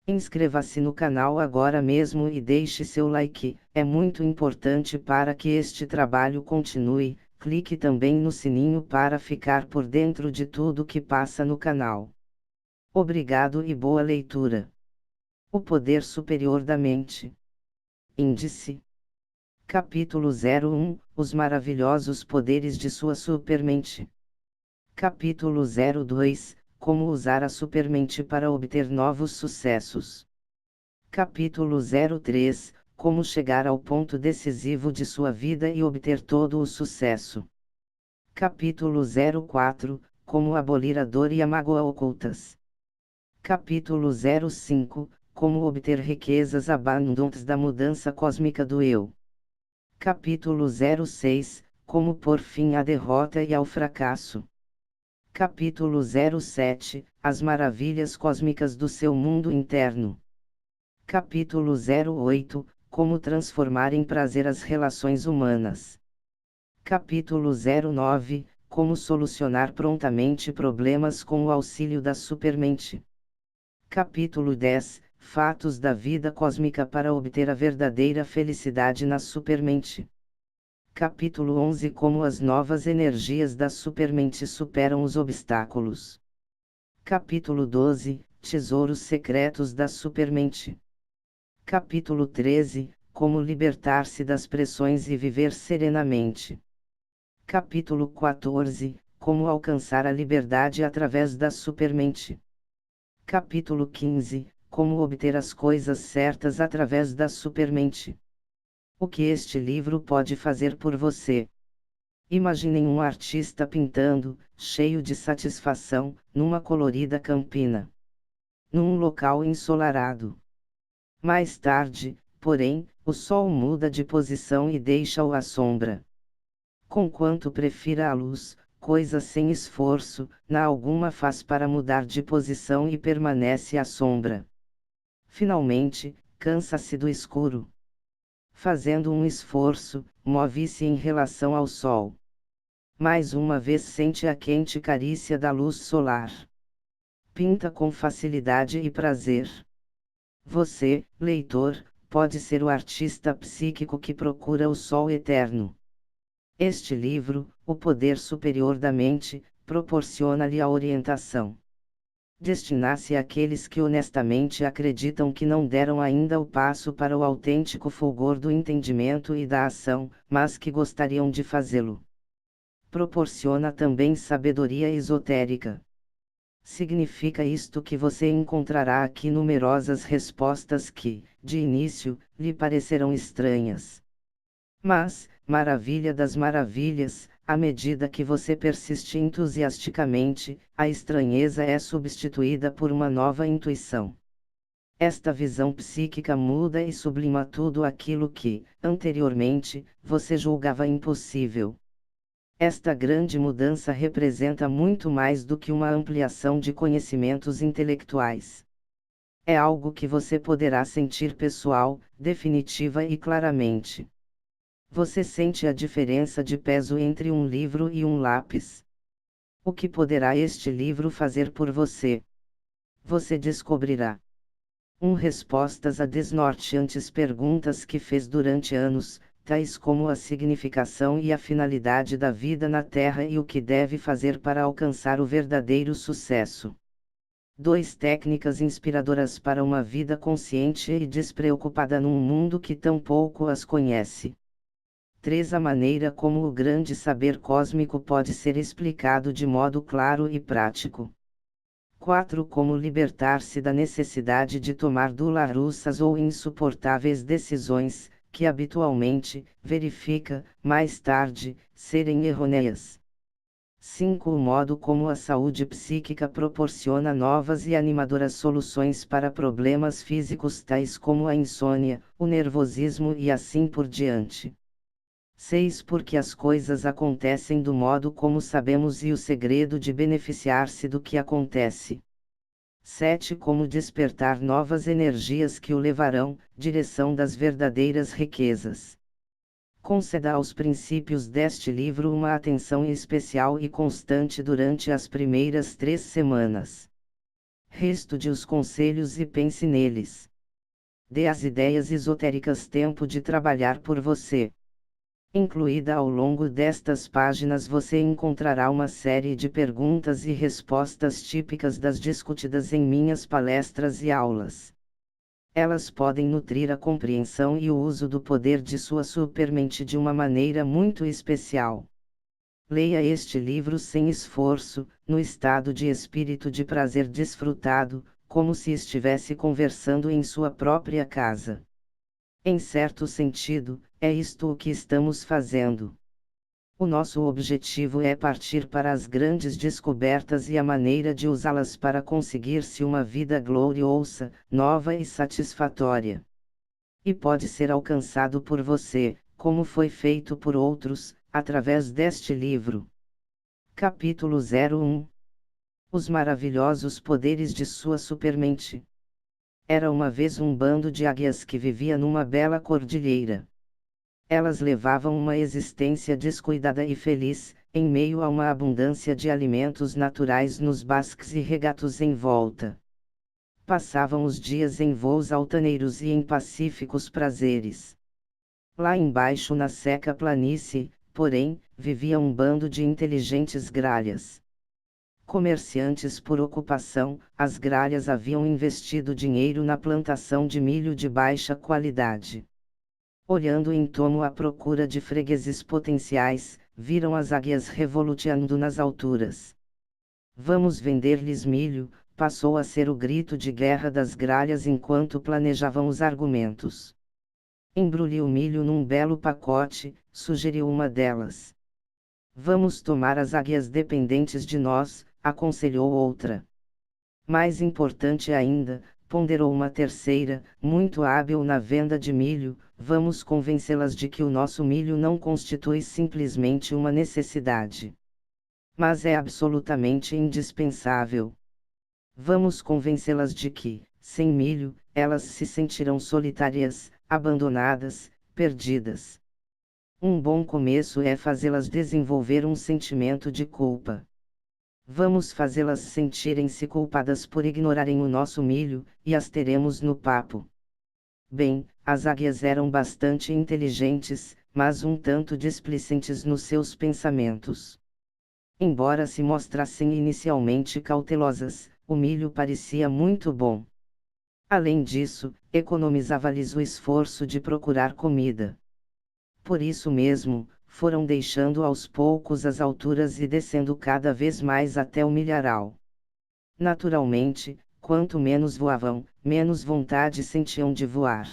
Inscreva-se no canal agora mesmo e deixe seu like, é muito importante para que este trabalho continue. Clique também no sininho para ficar por dentro de tudo que passa no canal. Obrigado e boa leitura. O poder superior da mente. Índice. Capítulo 01 – Os maravilhosos poderes de sua supermente. Capítulo 02 – Como usar a supermente para obter novos sucessos. Capítulo 03 – Como chegar ao ponto decisivo de sua vida e obter todo o sucesso. Capítulo 04 – Como abolir a dor e a mágoa ocultas. Capítulo 05 – Como obter riquezas abundantes da mudança cósmica do eu. Capítulo 06 – Como pôr fim à derrota e ao fracasso. Capítulo 07 – As maravilhas cósmicas do seu mundo interno. Capítulo 08 – Como transformar em prazer as relações humanas. Capítulo 09 – Como solucionar prontamente problemas com o auxílio da supermente. Capítulo 10 – Fatos da vida cósmica para obter a verdadeira felicidade na supermente. Capítulo 11 – Como as novas energias da supermente superam os obstáculos. Capítulo 12 – Tesouros secretos da supermente. Capítulo 13 – Como libertar-se das pressões e viver serenamente. Capítulo 14 – Como alcançar a liberdade através da supermente. Capítulo 15 – Como obter as coisas certas através da supermente. O que este livro pode fazer por você? Imaginem um artista pintando, cheio de satisfação, numa colorida campina. Num local ensolarado. Mais tarde, porém, o sol muda de posição e deixa-o à sombra. Conquanto prefira a luz, coisa sem esforço, na alguma faz para mudar de posição e permanece à sombra. Finalmente, cansa-se do escuro. Fazendo um esforço, move-se em relação ao sol. Mais uma vez sente a quente carícia da luz solar. Pinta com facilidade e prazer. Você, leitor, pode ser o artista psíquico que procura o sol eterno. Este livro, O Poder Superior da Mente, proporciona-lhe a orientação. Destina-se àqueles que honestamente acreditam que não deram ainda o passo para o autêntico fulgor do entendimento e da ação, mas que gostariam de fazê-lo. Proporciona também sabedoria esotérica. Significa isto que você encontrará aqui numerosas respostas que, de início, lhe parecerão estranhas. Mas, maravilha das maravilhas, à medida que você persiste entusiasticamente, a estranheza é substituída por uma nova intuição. Esta visão psíquica muda e sublima tudo aquilo que, anteriormente, você julgava impossível. Esta grande mudança representa muito mais do que uma ampliação de conhecimentos intelectuais. É algo que você poderá sentir pessoal, definitiva e claramente. Você sente a diferença de peso entre um livro e um lápis. O que poderá este livro fazer por você? Você descobrirá. Respostas a desnorteantes perguntas que fez durante anos, tais como a significação e a finalidade da vida na Terra e o que deve fazer para alcançar o verdadeiro sucesso. 2 técnicas inspiradoras para uma vida consciente e despreocupada num mundo que tão pouco as conhece. 3 A maneira como o grande saber cósmico pode ser explicado de modo claro e prático. 4 Como libertar-se da necessidade de tomar dolorosas ou insuportáveis decisões, que habitualmente, verifica, mais tarde, serem errôneas. 5 O modo como a saúde psíquica proporciona novas e animadoras soluções para problemas físicos tais como a insônia, o nervosismo e assim por diante. 6 Porque as coisas acontecem do modo como sabemos e o segredo de beneficiar-se do que acontece. 7 Como despertar novas energias que o levarão, direção das verdadeiras riquezas. Conceda aos princípios deste livro uma atenção especial e constante durante as primeiras 3 semanas. Reestude os conselhos e pense neles. Dê às ideias esotéricas tempo de trabalhar por você. Incluída ao longo destas páginas você encontrará uma série de perguntas e respostas típicas das discutidas em minhas palestras e aulas. Elas podem nutrir a compreensão e o uso do poder de sua supermente de uma maneira muito especial. Leia este livro sem esforço, no estado de espírito de prazer desfrutado, como se estivesse conversando em sua própria casa. Em certo sentido, é isto o que estamos fazendo. O nosso objetivo é partir para as grandes descobertas e a maneira de usá-las para conseguir-se uma vida gloriosa, nova e satisfatória. E pode ser alcançado por você, como foi feito por outros, através deste livro. Capítulo 01 Os maravilhosos poderes de sua supermente. Era uma vez um bando de águias que vivia numa bela cordilheira. Elas levavam uma existência descuidada e feliz, em meio a uma abundância de alimentos naturais nos bosques e regatos em volta. Passavam os dias em voos altaneiros e em pacíficos prazeres. Lá embaixo na seca planície, porém, vivia um bando de inteligentes gralhas. Comerciantes por ocupação, as gralhas haviam investido dinheiro na plantação de milho de baixa qualidade. Olhando em torno à procura de fregueses potenciais, viram as águias revoluteando nas alturas. Vamos vender-lhes milho, passou a ser o grito de guerra das gralhas enquanto planejavam os argumentos. Embrulhe o milho num belo pacote, sugeriu uma delas. Vamos tomar as águias dependentes de nós, aconselhou outra. Mais importante ainda, ponderou uma terceira, muito hábil na venda de milho, vamos convencê-las de que o nosso milho não constitui simplesmente uma necessidade, mas é absolutamente indispensável. Vamos convencê-las de que, sem milho, elas se sentirão solitárias, abandonadas, perdidas. Um bom começo é fazê-las desenvolver um sentimento de culpa. Vamos fazê-las sentirem-se culpadas por ignorarem o nosso milho, e as teremos no papo. Bem, as águias eram bastante inteligentes, mas um tanto displicentes nos seus pensamentos. Embora se mostrassem inicialmente cautelosas, o milho parecia muito bom. Além disso, economizava-lhes o esforço de procurar comida. Por isso mesmo, foram deixando aos poucos as alturas e descendo cada vez mais até o milharal. Naturalmente, quanto menos voavam, menos vontade sentiam de voar.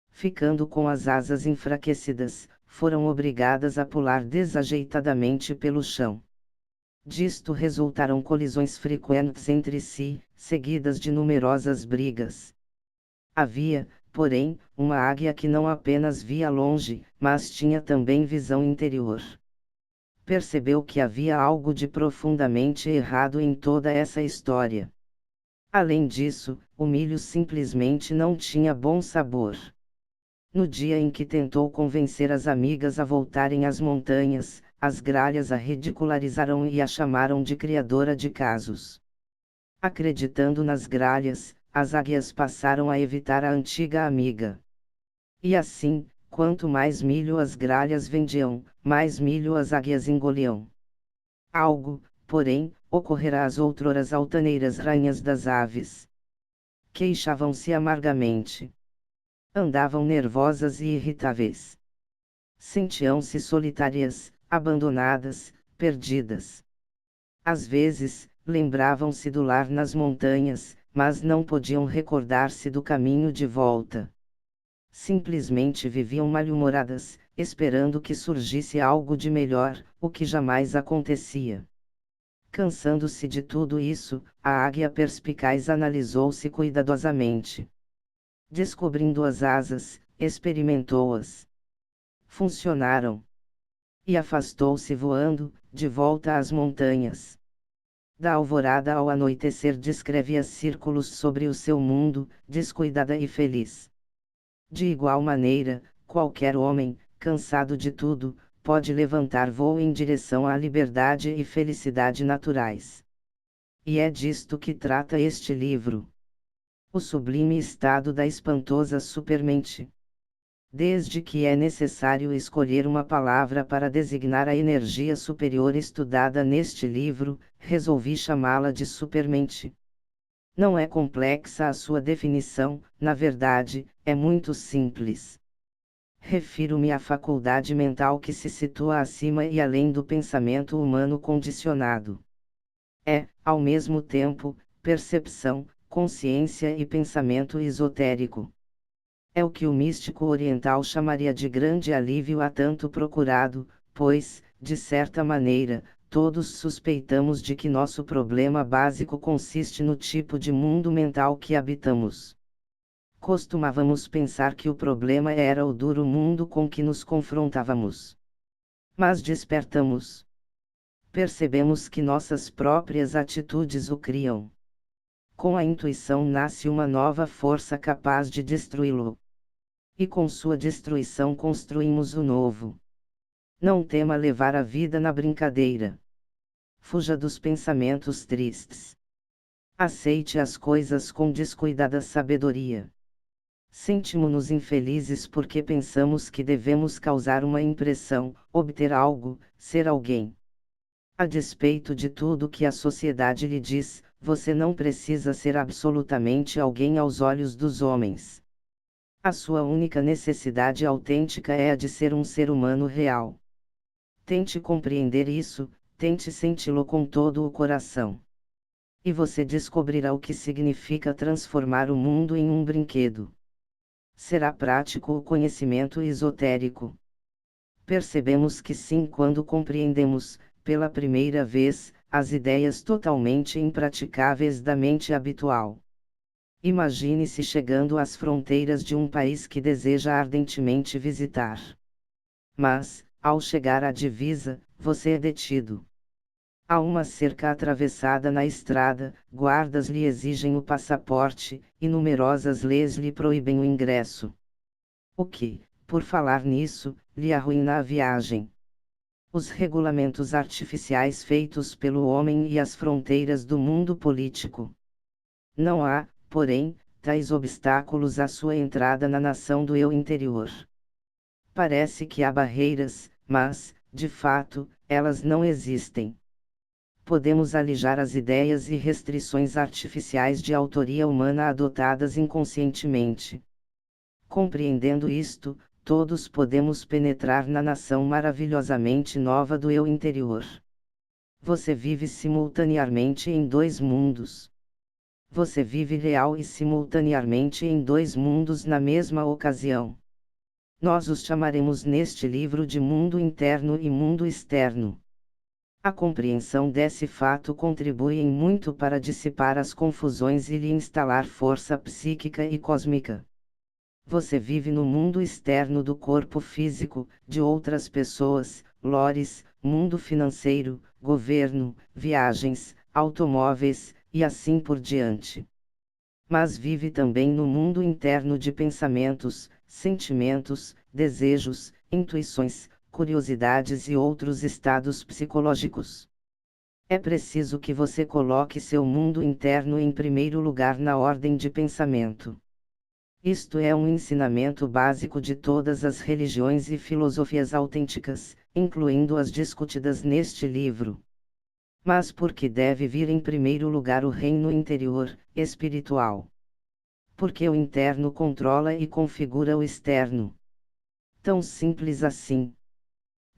Ficando com as asas enfraquecidas, foram obrigadas a pular desajeitadamente pelo chão. Disto resultaram colisões frequentes entre si, seguidas de numerosas brigas. Havia, porém, uma águia que não apenas via longe, mas tinha também visão interior. Percebeu que havia algo de profundamente errado em toda essa história. Além disso, o milho simplesmente não tinha bom sabor. No dia em que tentou convencer as amigas a voltarem às montanhas, as gralhas a ridicularizaram e a chamaram de criadora de casos. Acreditando nas gralhas, as águias passaram a evitar a antiga amiga. E assim, quanto mais milho as gralhas vendiam, mais milho as águias engoliam. Algo, porém, ocorrerá às outroras altaneiras rainhas das aves. Queixavam-se amargamente. Andavam nervosas e irritáveis. Sentiam-se solitárias, abandonadas, perdidas. Às vezes, lembravam-se do lar nas montanhas, mas não podiam recordar-se do caminho de volta. Simplesmente viviam mal-humoradas, esperando que surgisse algo de melhor, o que jamais acontecia. Cansando-se de tudo isso, a águia perspicaz analisou-se cuidadosamente. Descobrindo as asas, experimentou-as. Funcionaram. E afastou-se voando, de volta às montanhas. Da alvorada ao anoitecer descrevia círculos sobre o seu mundo, descuidada e feliz. De igual maneira, qualquer homem, cansado de tudo, pode levantar voo em direção à liberdade e felicidade naturais. E é disto que trata este livro. O sublime estado da espantosa supermente. Desde que é necessário escolher uma palavra para designar a energia superior estudada neste livro, resolvi chamá-la de supermente. Não é complexa a sua definição, na verdade, é muito simples. Refiro-me à faculdade mental que se situa acima e além do pensamento humano condicionado. É, ao mesmo tempo, percepção, consciência e pensamento esotérico. É o que o místico oriental chamaria de grande alívio a tanto procurado, pois, de certa maneira, todos suspeitamos de que nosso problema básico consiste no tipo de mundo mental que habitamos. Costumávamos pensar que o problema era o duro mundo com que nos confrontávamos. Mas despertamos. Percebemos que nossas próprias atitudes o criam. Com a intuição nasce uma nova força capaz de destruí-lo. E com sua destruição construímos o novo. Não tema levar a vida na brincadeira. Fuja dos pensamentos tristes. Aceite as coisas com descuidada sabedoria. Sentimos-nos infelizes porque pensamos que devemos causar uma impressão, obter algo, ser alguém. A despeito de tudo que a sociedade lhe diz, você não precisa ser absolutamente alguém aos olhos dos homens. A sua única necessidade autêntica é a de ser um ser humano real. Tente compreender isso, tente senti-lo com todo o coração. E você descobrirá o que significa transformar o mundo em um brinquedo. Será prático o conhecimento esotérico. Percebemos que sim quando compreendemos, pela primeira vez, as ideias totalmente impraticáveis da mente habitual. Imagine-se chegando às fronteiras de um país que deseja ardentemente visitar. Mas, ao chegar à divisa, você é detido. Há uma cerca atravessada na estrada, guardas lhe exigem o passaporte, e numerosas leis lhe proíbem o ingresso. O que, por falar nisso, lhe arruína a viagem. Os regulamentos artificiais feitos pelo homem e as fronteiras do mundo político. Não há, porém, tais obstáculos à sua entrada na nação do eu interior. Parece que há barreiras, mas, de fato, elas não existem. Podemos alijar as ideias e restrições artificiais de autoria humana adotadas inconscientemente. Compreendendo isto, todos podemos penetrar na nação maravilhosamente nova do eu interior. Você vive simultaneamente em dois mundos. Você vive real e simultaneamente em dois mundos na mesma ocasião. Nós os chamaremos neste livro de mundo interno e mundo externo. A compreensão desse fato contribui em muito para dissipar as confusões e lhe instalar força psíquica e cósmica. Você vive no mundo externo do corpo físico, de outras pessoas, lores, mundo financeiro, governo, viagens, automóveis, e assim por diante. Mas vive também no mundo interno de pensamentos, sentimentos, desejos, intuições, curiosidades e outros estados psicológicos. É preciso que você coloque seu mundo interno em primeiro lugar na ordem de pensamento. Isto é um ensinamento básico de todas as religiões e filosofias autênticas, incluindo as discutidas neste livro. Mas por que deve vir em primeiro lugar o reino interior, espiritual? Porque o interno controla e configura o externo. Tão simples assim.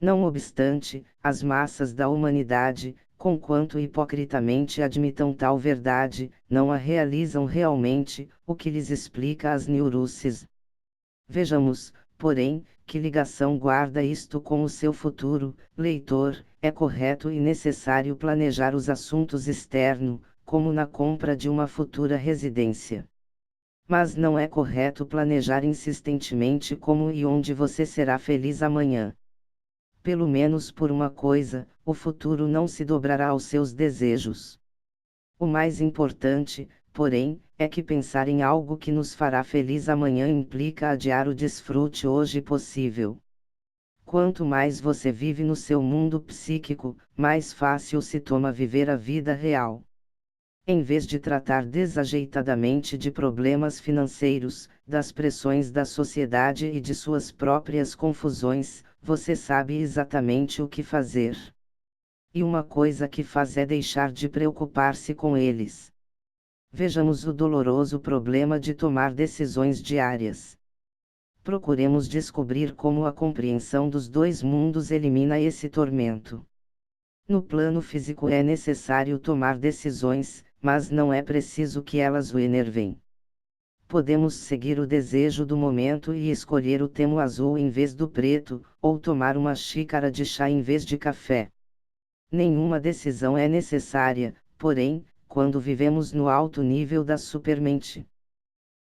Não obstante, as massas da humanidade, conquanto hipocritamente admitam tal verdade, não a realizam realmente, o que lhes explica as neuroses. Vejamos, porém, que ligação guarda isto com o seu futuro, leitor. É correto e necessário planejar os assuntos externos, como na compra de uma futura residência. Mas não é correto planejar insistentemente como e onde você será feliz amanhã. Pelo menos por uma coisa, o futuro não se dobrará aos seus desejos. O mais importante, porém, é que pensar em algo que nos fará feliz amanhã implica adiar o desfrute hoje possível. Quanto mais você vive no seu mundo psíquico, mais fácil se toma viver a vida real. Em vez de tratar desajeitadamente de problemas financeiros, das pressões da sociedade e de suas próprias confusões, você sabe exatamente o que fazer. E uma coisa que faz é deixar de preocupar-se com eles. Vejamos o doloroso problema de tomar decisões diárias. Procuremos descobrir como a compreensão dos dois mundos elimina esse tormento. No plano físico é necessário tomar decisões, mas não é preciso que elas o enervem. Podemos seguir o desejo do momento e escolher o temo azul em vez do preto, ou tomar uma xícara de chá em vez de café. Nenhuma decisão é necessária, porém, quando vivemos no alto nível da supermente.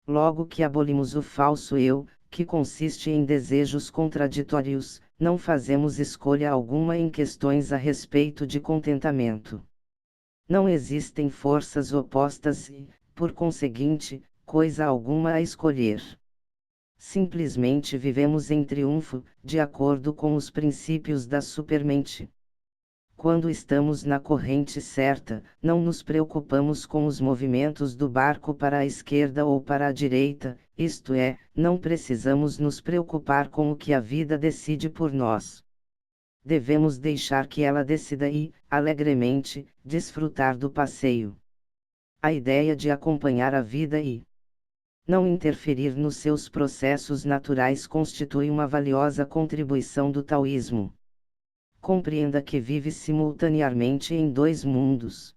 Logo que abolimos o falso eu, que consiste em desejos contraditórios, não fazemos escolha alguma em questões a respeito de contentamento. Não existem forças opostas e, por conseguinte, coisa alguma a escolher. Simplesmente vivemos em triunfo, de acordo com os princípios da supermente. Quando estamos na corrente certa, não nos preocupamos com os movimentos do barco para a esquerda ou para a direita, isto é, não precisamos nos preocupar com o que a vida decide por nós. Devemos deixar que ela decida e, alegremente, desfrutar do passeio. A ideia de acompanhar a vida e não interferir nos seus processos naturais constitui uma valiosa contribuição do taoísmo. Compreenda que vive simultaneamente em dois mundos.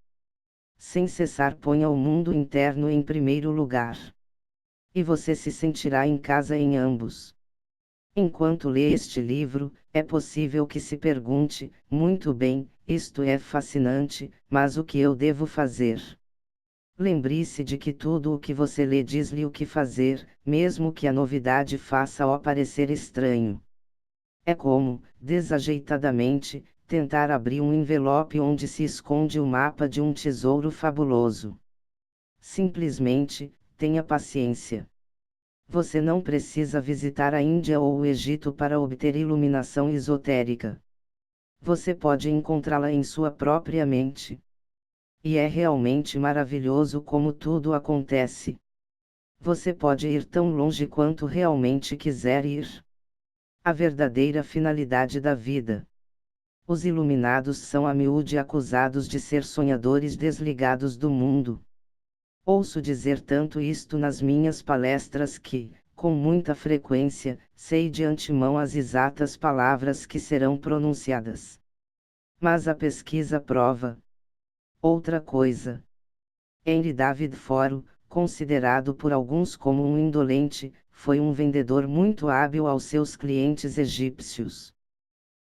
Sem cessar ponha o mundo interno em primeiro lugar. E você se sentirá em casa em ambos. Enquanto lê este livro, é possível que se pergunte, muito bem, isto é fascinante, mas o que eu devo fazer? Lembre-se de que tudo o que você lê diz-lhe o que fazer, mesmo que a novidade faça-o parecer estranho. É como, desajeitadamente, tentar abrir um envelope onde se esconde o mapa de um tesouro fabuloso. Simplesmente, tenha paciência. Você não precisa visitar a Índia ou o Egito para obter iluminação esotérica. Você pode encontrá-la em sua própria mente. E é realmente maravilhoso como tudo acontece. Você pode ir tão longe quanto realmente quiser ir. A verdadeira finalidade da vida. Os iluminados são a miúde acusados de ser sonhadores desligados do mundo. Ouço dizer tanto isto nas minhas palestras que, com muita frequência, sei de antemão as exatas palavras que serão pronunciadas. Mas a pesquisa prova outra coisa. Henry David Thoreau, considerado por alguns como um indolente, foi um vendedor muito hábil aos seus clientes egípcios.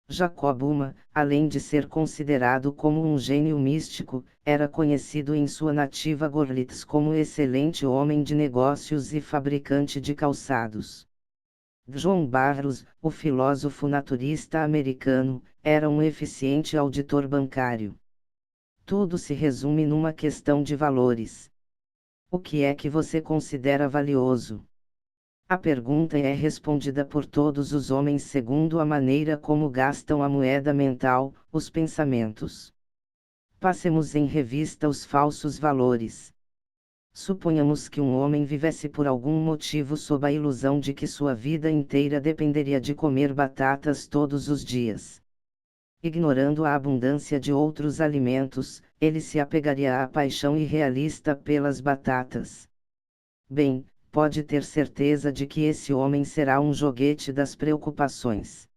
Jacob Uma, além de ser considerado como um gênio místico, era conhecido em sua nativa Gorlitz como excelente homem de negócios e fabricante de calçados. John Barrows, o filósofo naturista americano, era um eficiente auditor bancário. Tudo se resume numa questão de valores. O que é que você considera valioso? A pergunta é respondida por todos os homens segundo a maneira como gastam a moeda mental, os pensamentos. Passemos em revista os falsos valores. Suponhamos que um homem vivesse por algum motivo sob a ilusão de que sua vida inteira dependeria de comer batatas todos os dias. Ignorando a abundância de outros alimentos, ele se apegaria à paixão irrealista pelas batatas. Bem, pode ter certeza de que esse homem será um joguete das preocupações.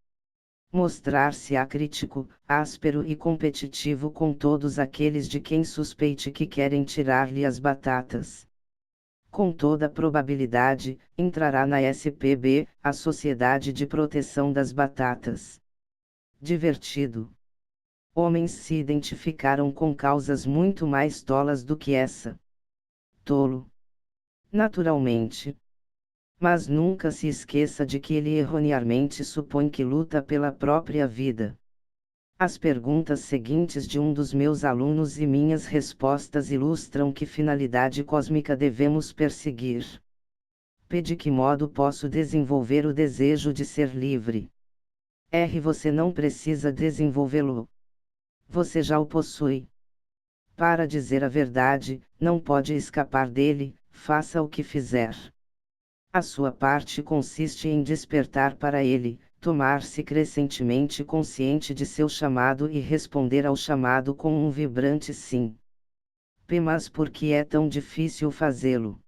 Mostrar-se-á crítico, áspero e competitivo com todos aqueles de quem suspeite que querem tirar-lhe as batatas. Com toda probabilidade, entrará na SPB, a Sociedade de Proteção das Batatas. Divertido. Homens se identificaram com causas muito mais tolas do que essa. Tolo. Naturalmente. Mas nunca se esqueça de que ele erroneamente supõe que luta pela própria vida. As perguntas seguintes de um dos meus alunos e minhas respostas ilustram que finalidade cósmica devemos perseguir. De que modo posso desenvolver o desejo de ser livre? Você não precisa desenvolvê-lo. Você já o possui. Para dizer a verdade, não pode escapar dele, faça o que fizer. A sua parte consiste em despertar para ele, tomar-se crescentemente consciente de seu chamado e responder ao chamado com um vibrante sim. P. Mas por que é tão difícil fazê-lo?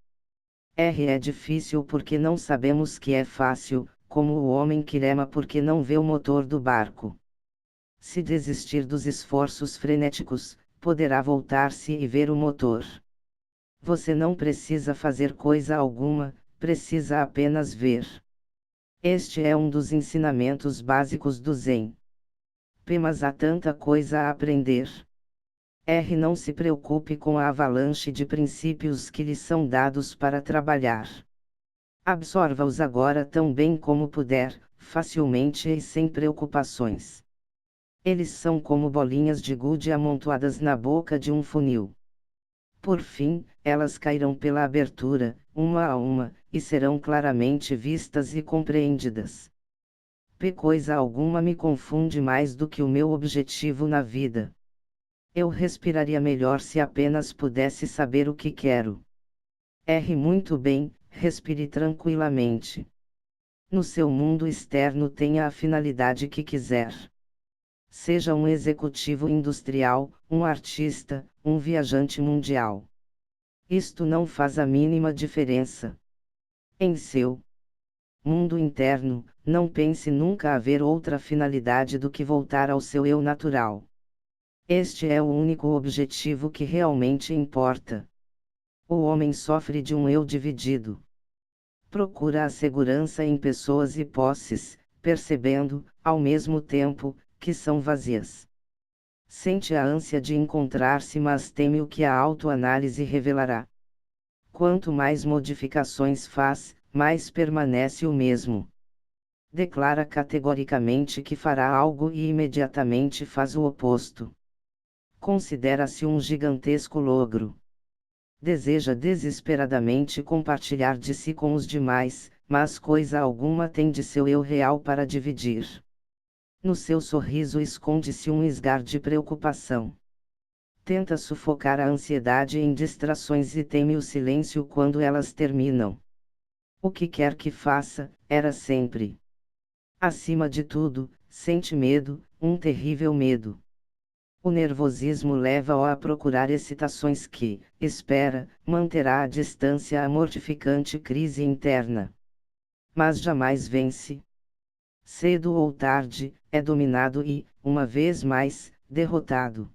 R. É difícil porque não sabemos que é fácil, como o homem que rema porque não vê o motor do barco. Se desistir dos esforços frenéticos, poderá voltar-se e ver o motor. Você não precisa fazer coisa alguma, precisa apenas ver. Este é um dos ensinamentos básicos do Zen. P. Mas há tanta coisa a aprender. R. Não se preocupe com a avalanche de princípios que lhe são dados para trabalhar. Absorva-os agora tão bem como puder, facilmente e sem preocupações. Eles são como bolinhas de gude amontoadas na boca de um funil. Por fim, elas cairão pela abertura, uma a uma, e serão claramente vistas e compreendidas. P. Coisa alguma me confunde mais do que o meu objetivo na vida. Eu respiraria melhor se apenas pudesse saber o que quero. R. Muito bem, respire tranquilamente. No seu mundo externo tenha a finalidade que quiser. Seja um executivo industrial, um artista, um viajante mundial. Isto não faz a mínima diferença. Em seu mundo interno, não pense nunca haver outra finalidade do que voltar ao seu eu natural. Este é o único objetivo que realmente importa. O homem sofre de um eu dividido. Procura a segurança em pessoas e posses, percebendo, ao mesmo tempo, que são vazias. Sente a ânsia de encontrar-se, mas teme o que a autoanálise revelará. Quanto mais modificações faz, mais permanece o mesmo. Declara categoricamente que fará algo e imediatamente faz o oposto. Considera-se um gigantesco logro. Deseja desesperadamente compartilhar de si com os demais, mas coisa alguma tem de seu eu real para dividir. No seu sorriso esconde-se um esgar de preocupação. Tenta sufocar a ansiedade em distrações e teme o silêncio quando elas terminam. O que quer que faça, era sempre. Acima de tudo, sente medo, um terrível medo. O nervosismo leva-o a procurar excitações que, espera, manterá à distância a mortificante crise interna. Mas jamais vence. Cedo ou tarde, é dominado e, uma vez mais, derrotado.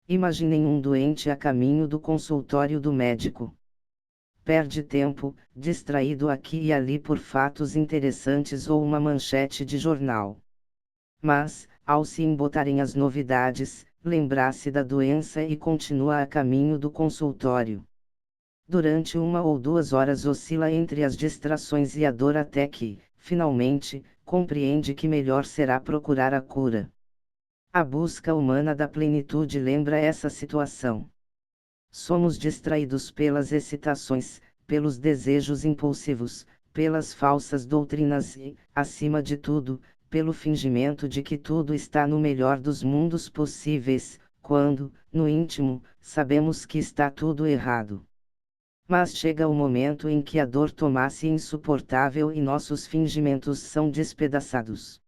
Imaginem um doente a caminho do consultório do médico. Perde tempo, distraído aqui e ali por fatos interessantes ou uma manchete de jornal. Mas, ao se embotarem as novidades, lembra-se da doença e continua a caminho do consultório. Durante 1 ou 2 horas oscila entre as distrações e a dor até que, finalmente, compreende que melhor será procurar a cura. A busca humana da plenitude lembra essa situação. Somos distraídos pelas excitações, pelos desejos impulsivos, pelas falsas doutrinas e, acima de tudo, pelo fingimento de que tudo está no melhor dos mundos possíveis, quando, no íntimo, sabemos que está tudo errado. Mas chega o momento em que a dor torna-se insuportável e nossos fingimentos são despedaçados.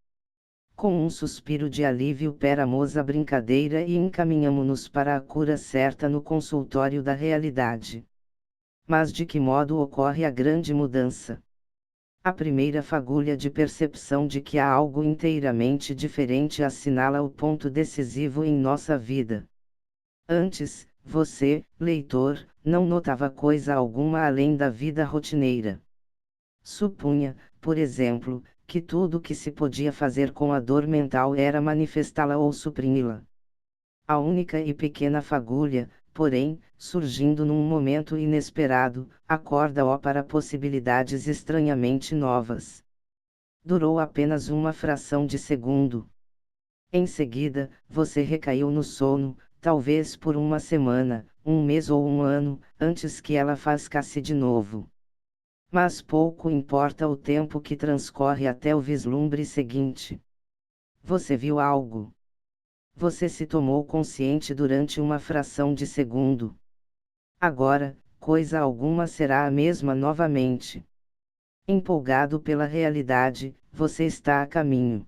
Com um suspiro de alívio paramos a brincadeira e encaminhamo-nos para a cura certa no consultório da realidade. Mas de que modo ocorre a grande mudança? A primeira fagulha de percepção de que há algo inteiramente diferente assinala o ponto decisivo em nossa vida. Antes, você, leitor, não notava coisa alguma além da vida rotineira. Supunha, por exemplo, que tudo o que se podia fazer com a dor mental era manifestá-la ou suprimi-la. A única e pequena fagulha, porém, surgindo num momento inesperado, acorda-o para possibilidades estranhamente novas. Durou apenas uma fração de segundo. Em seguida, você recaiu no sono, talvez por uma semana, um mês ou um ano, antes que ela fascasse de novo. Mas pouco importa o tempo que transcorre até o vislumbre seguinte. Você viu algo. Você se tomou consciente durante uma fração de segundo. Agora, coisa alguma será a mesma novamente. Empolgado pela realidade, você está a caminho.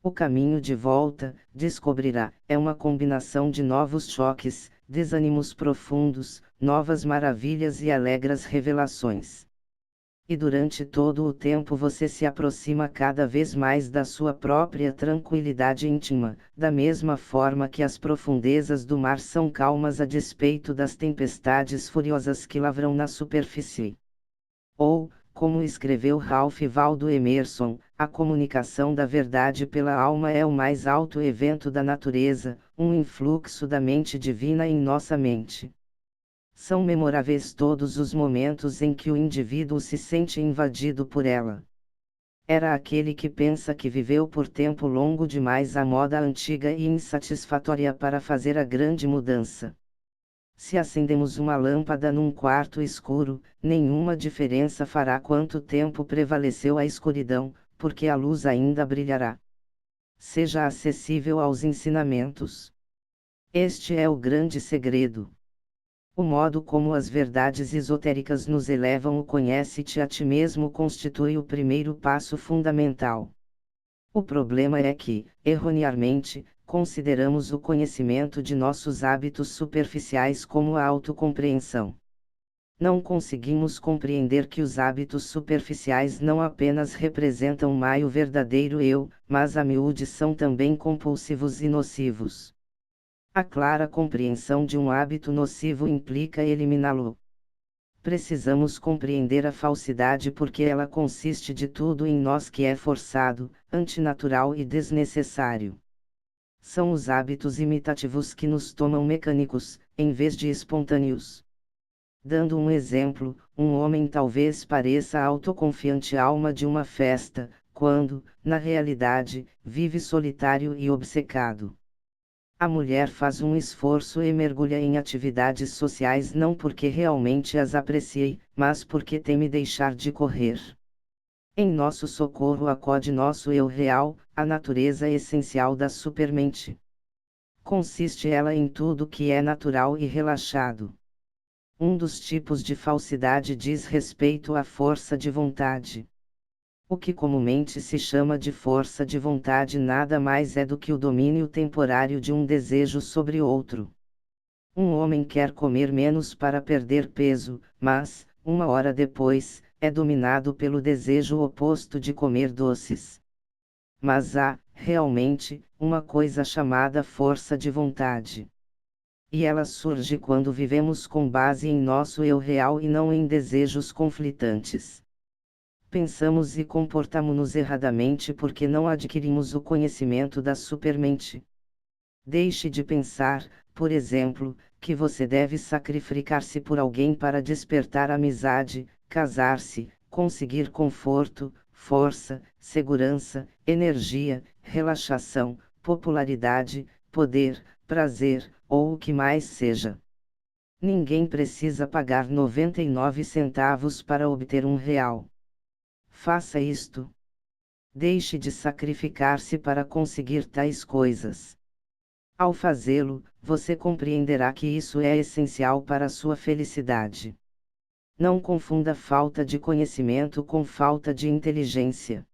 O caminho de volta, descobrirá, é uma combinação de novos choques, desânimos profundos, novas maravilhas e alegres revelações. E durante todo o tempo você se aproxima cada vez mais da sua própria tranquilidade íntima, da mesma forma que as profundezas do mar são calmas a despeito das tempestades furiosas que lavram na superfície. Ou, como escreveu Ralph Waldo Emerson, a comunicação da verdade pela alma é o mais alto evento da natureza, um influxo da mente divina em nossa mente. São memoráveis todos os momentos em que o indivíduo se sente invadido por ela. Era aquele que pensa que viveu por tempo longo demais a moda antiga e insatisfatória para fazer a grande mudança. Se acendemos uma lâmpada num quarto escuro, nenhuma diferença fará quanto tempo prevaleceu a escuridão, porque a luz ainda brilhará. Seja acessível aos ensinamentos. Este é o grande segredo. O modo como as verdades esotéricas nos elevam o conhece-te a ti mesmo constitui o primeiro passo fundamental. O problema é que, erroneamente, consideramos o conhecimento de nossos hábitos superficiais como a autocompreensão. Não conseguimos compreender que os hábitos superficiais não apenas representam o verdadeiro eu, mas a miúde são também compulsivos e nocivos. A clara compreensão de um hábito nocivo implica eliminá-lo. Precisamos compreender a falsidade porque ela consiste de tudo em nós que é forçado, antinatural e desnecessário. São os hábitos imitativos que nos tomam mecânicos, em vez de espontâneos. Dando um exemplo, um homem talvez pareça a autoconfiante alma de uma festa, quando, na realidade, vive solitário e obcecado. A mulher faz um esforço e mergulha em atividades sociais não porque realmente as aprecie, mas porque teme deixar de correr. Em nosso socorro acode nosso eu real, a natureza essencial da supermente. Consiste ela em tudo que é natural e relaxado. Um dos tipos de falsidade diz respeito à força de vontade. O que comumente se chama de força de vontade nada mais é do que o domínio temporário de um desejo sobre outro. Um homem quer comer menos para perder peso, mas, uma hora depois, é dominado pelo desejo oposto de comer doces. Mas há, realmente, uma coisa chamada força de vontade. E ela surge quando vivemos com base em nosso eu real e não em desejos conflitantes. Pensamos e comportamo-nos erradamente porque não adquirimos o conhecimento da supermente. Deixe de pensar, por exemplo, que você deve sacrificar-se por alguém para despertar amizade, casar-se, conseguir conforto, força, segurança, energia, relaxação, popularidade, poder, prazer, ou o que mais seja. Ninguém precisa pagar 99 centavos para obter R$ 1. Faça isto. Deixe de sacrificar-se para conseguir tais coisas. Ao fazê-lo, você compreenderá que isso é essencial para a sua felicidade. Não confunda falta de conhecimento com falta de inteligência.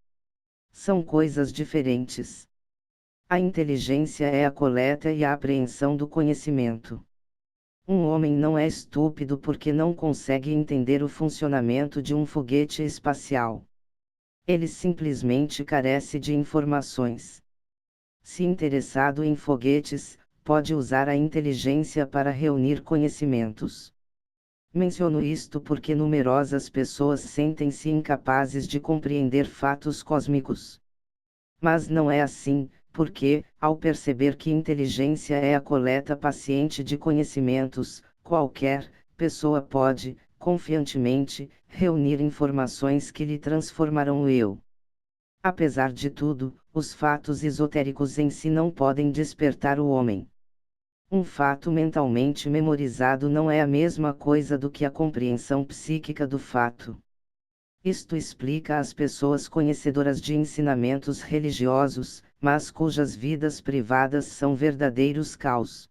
São coisas diferentes. A inteligência é a coleta e a apreensão do conhecimento. Um homem não é estúpido porque não consegue entender o funcionamento de um foguete espacial. Ele simplesmente carece de informações. Se interessado em foguetes, pode usar a inteligência para reunir conhecimentos. Menciono isto porque numerosas pessoas sentem-se incapazes de compreender fatos cósmicos. Mas não é assim, porque, ao perceber que inteligência é a coleta paciente de conhecimentos, qualquer pessoa pode, confiantemente, reunir informações que lhe transformarão o eu. Apesar de tudo, os fatos esotéricos em si não podem despertar o homem. Um fato mentalmente memorizado não é a mesma coisa do que a compreensão psíquica do fato. Isto explica às pessoas conhecedoras de ensinamentos religiosos, mas cujas vidas privadas são verdadeiros caos.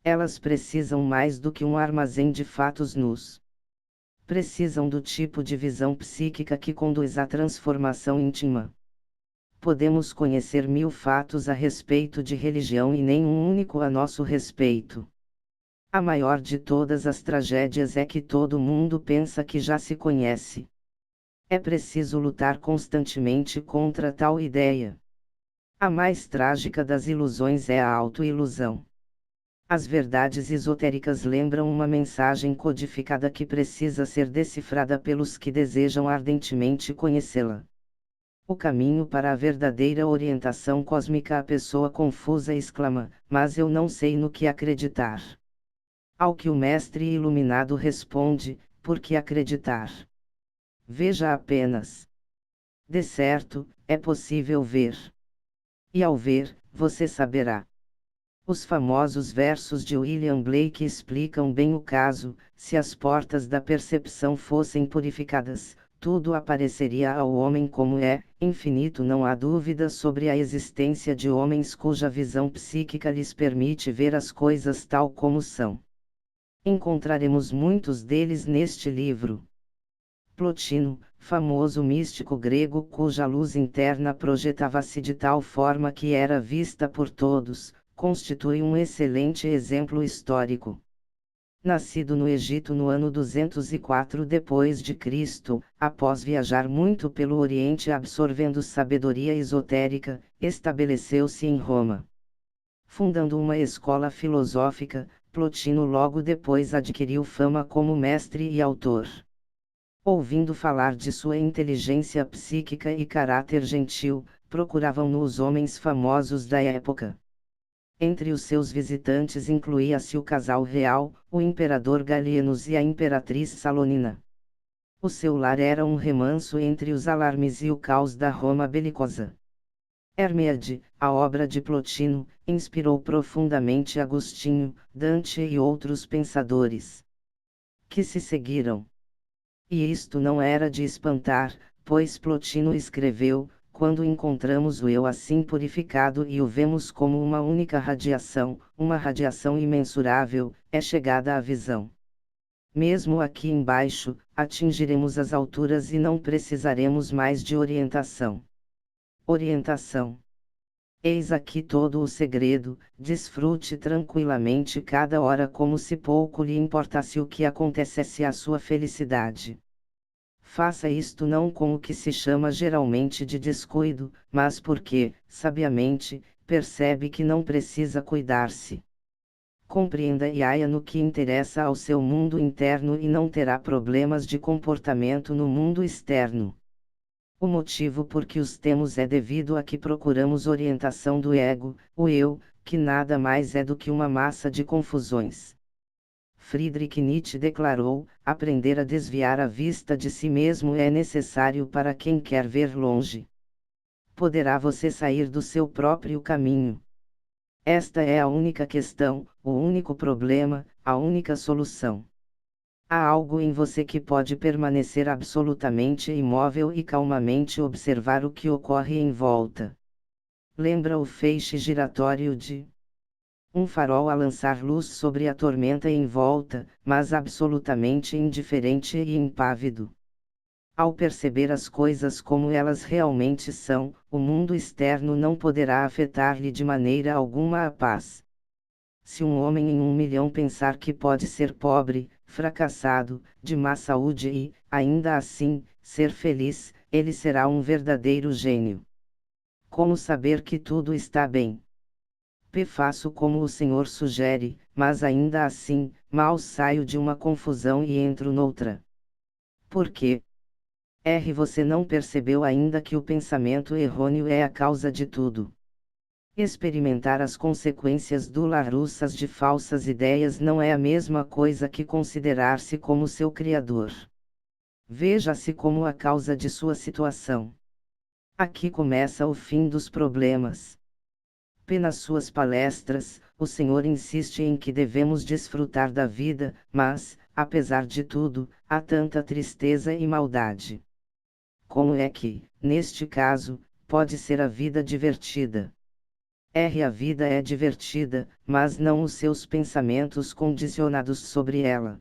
Elas precisam mais do que um armazém de fatos nus. Precisam do tipo de visão psíquica que conduz à transformação íntima. Podemos conhecer 1000 fatos a respeito de religião e nenhum único a nosso respeito. A maior de todas as tragédias é que todo mundo pensa que já se conhece. É preciso lutar constantemente contra tal ideia. A mais trágica das ilusões é a autoilusão. As verdades esotéricas lembram uma mensagem codificada que precisa ser decifrada pelos que desejam ardentemente conhecê-la. O caminho para a verdadeira orientação cósmica. A pessoa confusa exclama: mas eu não sei no que acreditar. Ao que o mestre iluminado responde: por que acreditar? Veja apenas. De certo, é possível ver. E ao ver, você saberá. Os famosos versos de William Blake explicam bem o caso: se as portas da percepção fossem purificadas, tudo apareceria ao homem como é. Infinito. Não há dúvida sobre a existência de homens cuja visão psíquica lhes permite ver as coisas tal como são. Encontraremos muitos deles neste livro. Plotino, famoso místico grego cuja luz interna projetava-se de tal forma que era vista por todos, constitui um excelente exemplo histórico. Nascido no Egito no ano 204 d.C., após viajar muito pelo Oriente absorvendo sabedoria esotérica, estabeleceu-se em Roma. Fundando uma escola filosófica, Plotino logo depois adquiriu fama como mestre e autor. Ouvindo falar de sua inteligência psíquica e caráter gentil, procuravam-no os homens famosos da época. Entre os seus visitantes incluía-se o casal real, o imperador Galienos e a imperatriz Salonina. O seu lar era um remanso entre os alarmes e o caos da Roma belicosa. Hermíade, a obra de Plotino, inspirou profundamente Agostinho, Dante e outros pensadores que se seguiram. E isto não era de espantar, pois Plotino escreveu: quando encontramos o eu assim purificado e o vemos como uma única radiação, uma radiação imensurável, é chegada a visão. Mesmo aqui embaixo, atingiremos as alturas e não precisaremos mais de orientação. Orientação. Eis aqui todo o segredo: desfrute tranquilamente cada hora como se pouco lhe importasse o que acontecesse à sua felicidade. Faça isto não com o que se chama geralmente de descuido, mas porque, sabiamente, percebe que não precisa cuidar-se. Compreenda e haja no que interessa ao seu mundo interno e não terá problemas de comportamento no mundo externo. O motivo por que os temos é devido a que procuramos orientação do ego, o eu, que nada mais é do que uma massa de confusões. Friedrich Nietzsche declarou: aprender a desviar a vista de si mesmo é necessário para quem quer ver longe. Poderá você sair do seu próprio caminho? Esta é a única questão, o único problema, a única solução. Há algo em você que pode permanecer absolutamente imóvel e calmamente observar o que ocorre em volta. Lembra o feixe giratório de um farol a lançar luz sobre a tormenta em volta, mas absolutamente indiferente e impávido. Ao perceber as coisas como elas realmente são, o mundo externo não poderá afetar-lhe de maneira alguma a paz. Se um homem em 1 milhão pensar que pode ser pobre, fracassado, de má saúde e, ainda assim, ser feliz, ele será um verdadeiro gênio. Como saber que tudo está bem? Faço como o Senhor sugere, mas ainda assim, mal saio de uma confusão e entro noutra. Por quê? Você não percebeu ainda que o pensamento errôneo é a causa de tudo. Experimentar as consequências dolorosas de falsas ideias não é a mesma coisa que considerar-se como seu criador. Veja-se como a causa de sua situação. Aqui começa o fim dos problemas. Nas suas palestras, o Senhor insiste em que devemos desfrutar da vida, mas, apesar de tudo, há tanta tristeza e maldade. Como é que, neste caso, pode ser a vida divertida. A vida é divertida, mas não os seus pensamentos condicionados sobre ela.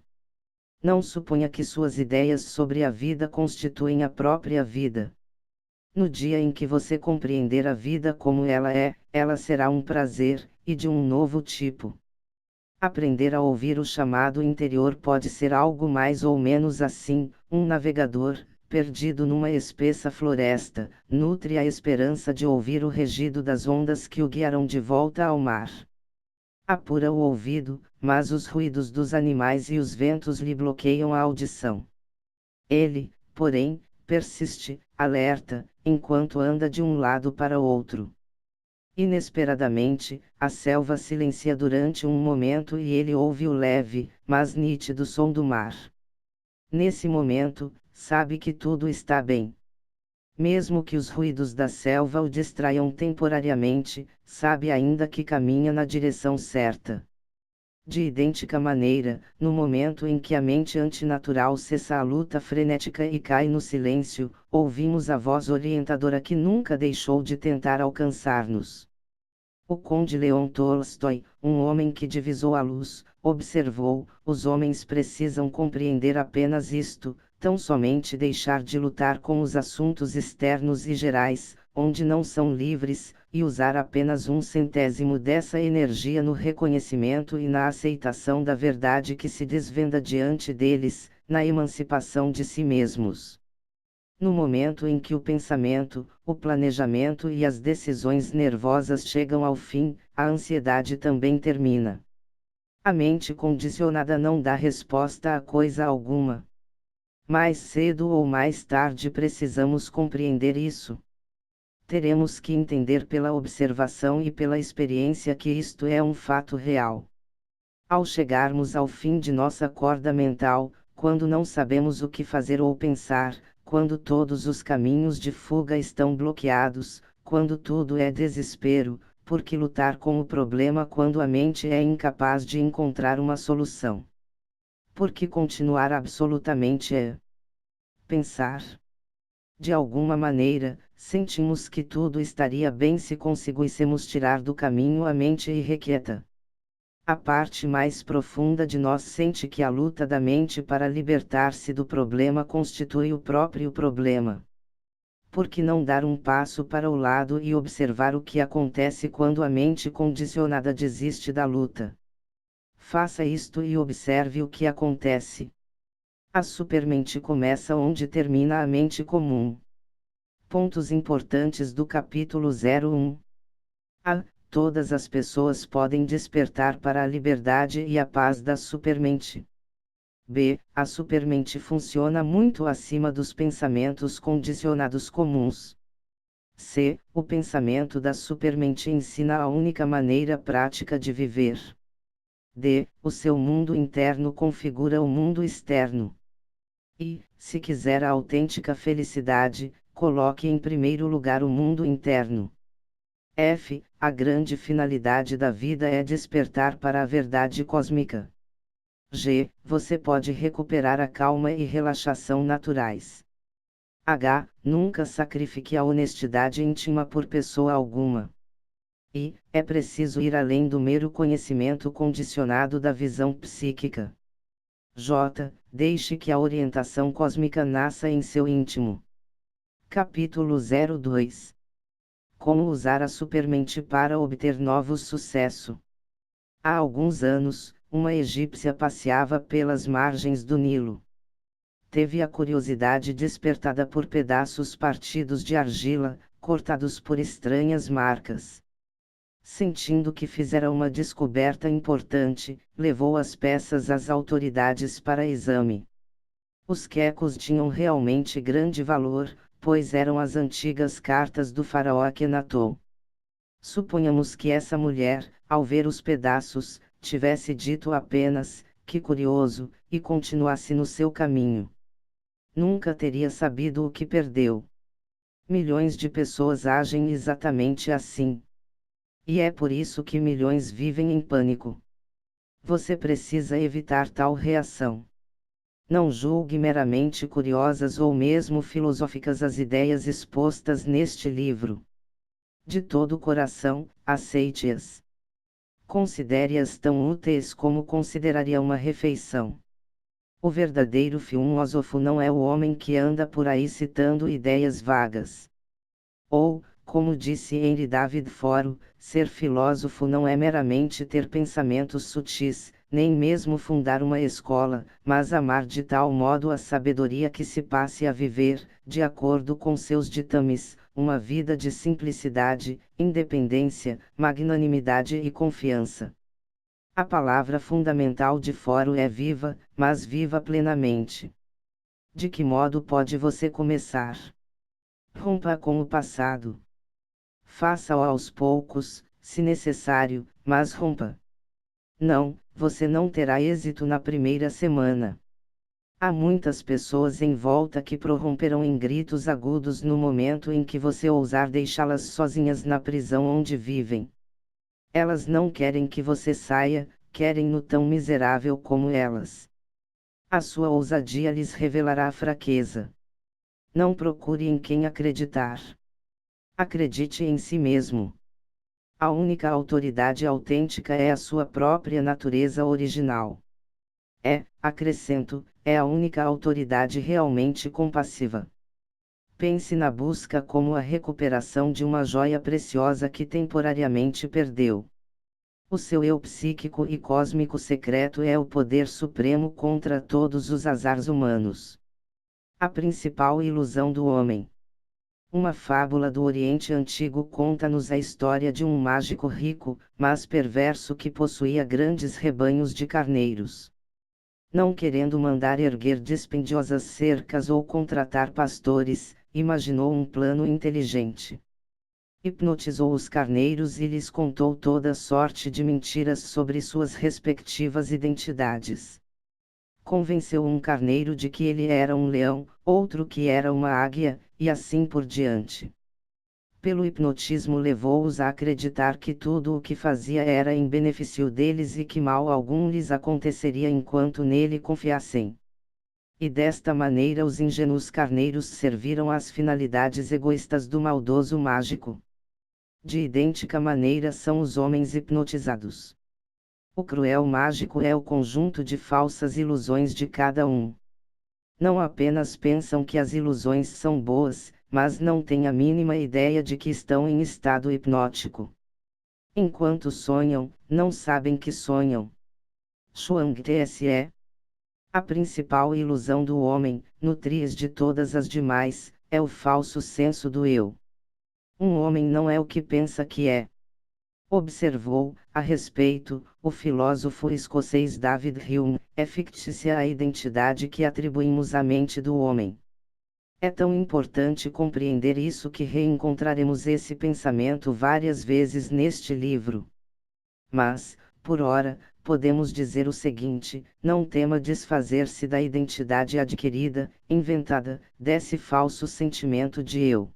Não suponha que suas ideias sobre a vida constituem a própria vida. No dia em que você compreender a vida como ela será um prazer, e de um novo tipo. Aprender a ouvir o chamado interior pode ser algo mais ou menos assim: um navegador, perdido numa espessa floresta, nutre a esperança de ouvir o regido das ondas que o guiarão de volta ao mar. Apura o ouvido, mas os ruídos dos animais e os ventos lhe bloqueiam a audição. Ele, porém, persiste, alerta, enquanto anda de um lado para outro. Inesperadamente, a selva silencia durante um momento e ele ouve o leve, mas nítido som do mar. Nesse momento, sabe que tudo está bem. Mesmo que os ruídos da selva o distraiam temporariamente, sabe ainda que caminha na direção certa. De idêntica maneira, no momento em que a mente antinatural cessa a luta frenética e cai no silêncio, ouvimos a voz orientadora que nunca deixou de tentar alcançar-nos. O conde Leon Tolstói, um homem que divisou a luz, observou: os homens precisam compreender apenas isto, tão somente deixar de lutar com os assuntos externos e gerais, onde não são livres, e usar apenas 1/100º dessa energia no reconhecimento e na aceitação da verdade que se desvenda diante deles, na emancipação de si mesmos. No momento em que o pensamento, o planejamento e as decisões nervosas chegam ao fim, a ansiedade também termina. A mente condicionada não dá resposta a coisa alguma. Mais cedo ou mais tarde precisamos compreender isso. Teremos que entender pela observação e pela experiência que isto é um fato real. Ao chegarmos ao fim de nossa corda mental, quando não sabemos o que fazer ou pensar, quando todos os caminhos de fuga estão bloqueados, quando tudo é desespero, por que lutar com o problema quando a mente é incapaz de encontrar uma solução? Por que continuar absolutamente a pensar? De alguma maneira, sentimos que tudo estaria bem se conseguíssemos tirar do caminho a mente irrequieta. A parte mais profunda de nós sente que a luta da mente para libertar-se do problema constitui o próprio problema. Por que não dar um passo para o lado e observar o que acontece quando a mente condicionada desiste da luta? Faça isto e observe o que acontece. A supermente começa onde termina a mente comum. Pontos importantes do capítulo 01. A. Todas as pessoas podem despertar para a liberdade e a paz da supermente. B. A supermente funciona muito acima dos pensamentos condicionados comuns. C. O pensamento da supermente ensina a única maneira prática de viver. D. O seu mundo interno configura o mundo externo. E, se quiser a autêntica felicidade, coloque em primeiro lugar o mundo interno. F. A grande finalidade da vida é despertar para a verdade cósmica. G. Você pode recuperar a calma e relaxação naturais. H. Nunca sacrifique a honestidade íntima por pessoa alguma. I. É preciso ir além do mero conhecimento condicionado da visão psíquica. J. Deixe que a orientação cósmica nasça em seu íntimo. Capítulo 02. Como usar a supermente para obter novo sucesso. Há alguns anos, uma egípcia passeava pelas margens do Nilo. Teve a curiosidade despertada por pedaços partidos de argila, cortados por estranhas marcas. Sentindo que fizera uma descoberta importante, levou as peças às autoridades para exame. Os quecos tinham realmente grande valor, pois eram as antigas cartas do faraó Akhenaton. Suponhamos que essa mulher, ao ver os pedaços, tivesse dito apenas: que curioso, e continuasse no seu caminho. Nunca teria sabido o que perdeu. Milhões de pessoas agem exatamente assim. E é por isso que milhões vivem em pânico. Você precisa evitar tal reação. Não julgue meramente curiosas ou mesmo filosóficas as ideias expostas neste livro. De todo o coração, aceite-as. Considere-as tão úteis como consideraria uma refeição. O verdadeiro filósofo não é o homem que anda por aí citando ideias vagas. Ou, como disse Henry David Thoreau, ser filósofo não é meramente ter pensamentos sutis, nem mesmo fundar uma escola, mas amar de tal modo a sabedoria que se passe a viver, de acordo com seus ditames, uma vida de simplicidade, independência, magnanimidade e confiança. A palavra fundamental de Thoreau é viva, mas viva plenamente. De que modo pode você começar? Rompa com o passado. Faça-o aos poucos, se necessário, mas rompa. Não, você não terá êxito na primeira semana. Há muitas pessoas em volta que prorromperão em gritos agudos no momento em que você ousar deixá-las sozinhas na prisão onde vivem. Elas não querem que você saia, querem-no tão miserável como elas. A sua ousadia lhes revelará a fraqueza. Não procure em quem acreditar. Acredite em si mesmo. A única autoridade autêntica é a sua própria natureza original. Acrescento, é a única autoridade realmente compassiva. Pense na busca como a recuperação de uma joia preciosa que temporariamente perdeu. O seu eu psíquico e cósmico secreto é o poder supremo contra todos os azares humanos. A principal ilusão do homem. Uma fábula do Oriente Antigo conta-nos a história de um mágico rico, mas perverso que possuía grandes rebanhos de carneiros. Não querendo mandar erguer dispendiosas cercas ou contratar pastores, imaginou um plano inteligente. Hipnotizou os carneiros e lhes contou toda sorte de mentiras sobre suas respectivas identidades. Convenceu um carneiro de que ele era um leão, outro que era uma águia, e assim por diante. Pelo hipnotismo levou-os a acreditar que tudo o que fazia era em benefício deles e que mal algum lhes aconteceria enquanto nele confiassem. E desta maneira os ingênuos carneiros serviram às finalidades egoístas do maldoso mágico. De idêntica maneira são os homens hipnotizados. O cruel mágico é o conjunto de falsas ilusões de cada um. Não apenas pensam que as ilusões são boas, mas não têm a mínima ideia de que estão em estado hipnótico. Enquanto sonham, não sabem que sonham. Chuang Tse. A principal ilusão do homem, nutriz de todas as demais, é o falso senso do eu. Um homem não é o que pensa que é. Observou, a respeito, o filósofo escocês David Hume, é fictícia a identidade que atribuímos à mente do homem. É tão importante compreender isso que reencontraremos esse pensamento várias vezes neste livro. Mas, por ora, podemos dizer o seguinte: não tema desfazer-se da identidade adquirida, inventada, desse falso sentimento de eu.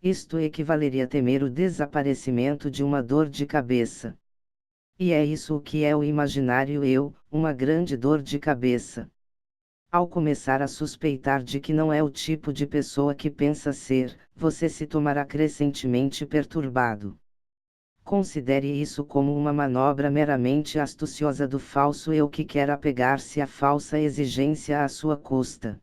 Isto equivaleria a temer o desaparecimento de uma dor de cabeça. E é isso o que é o imaginário eu, uma grande dor de cabeça. Ao começar a suspeitar de que não é o tipo de pessoa que pensa ser, você se tomará crescentemente perturbado. Considere isso como uma manobra meramente astuciosa do falso eu que quer apegar-se à falsa exigência à sua custa.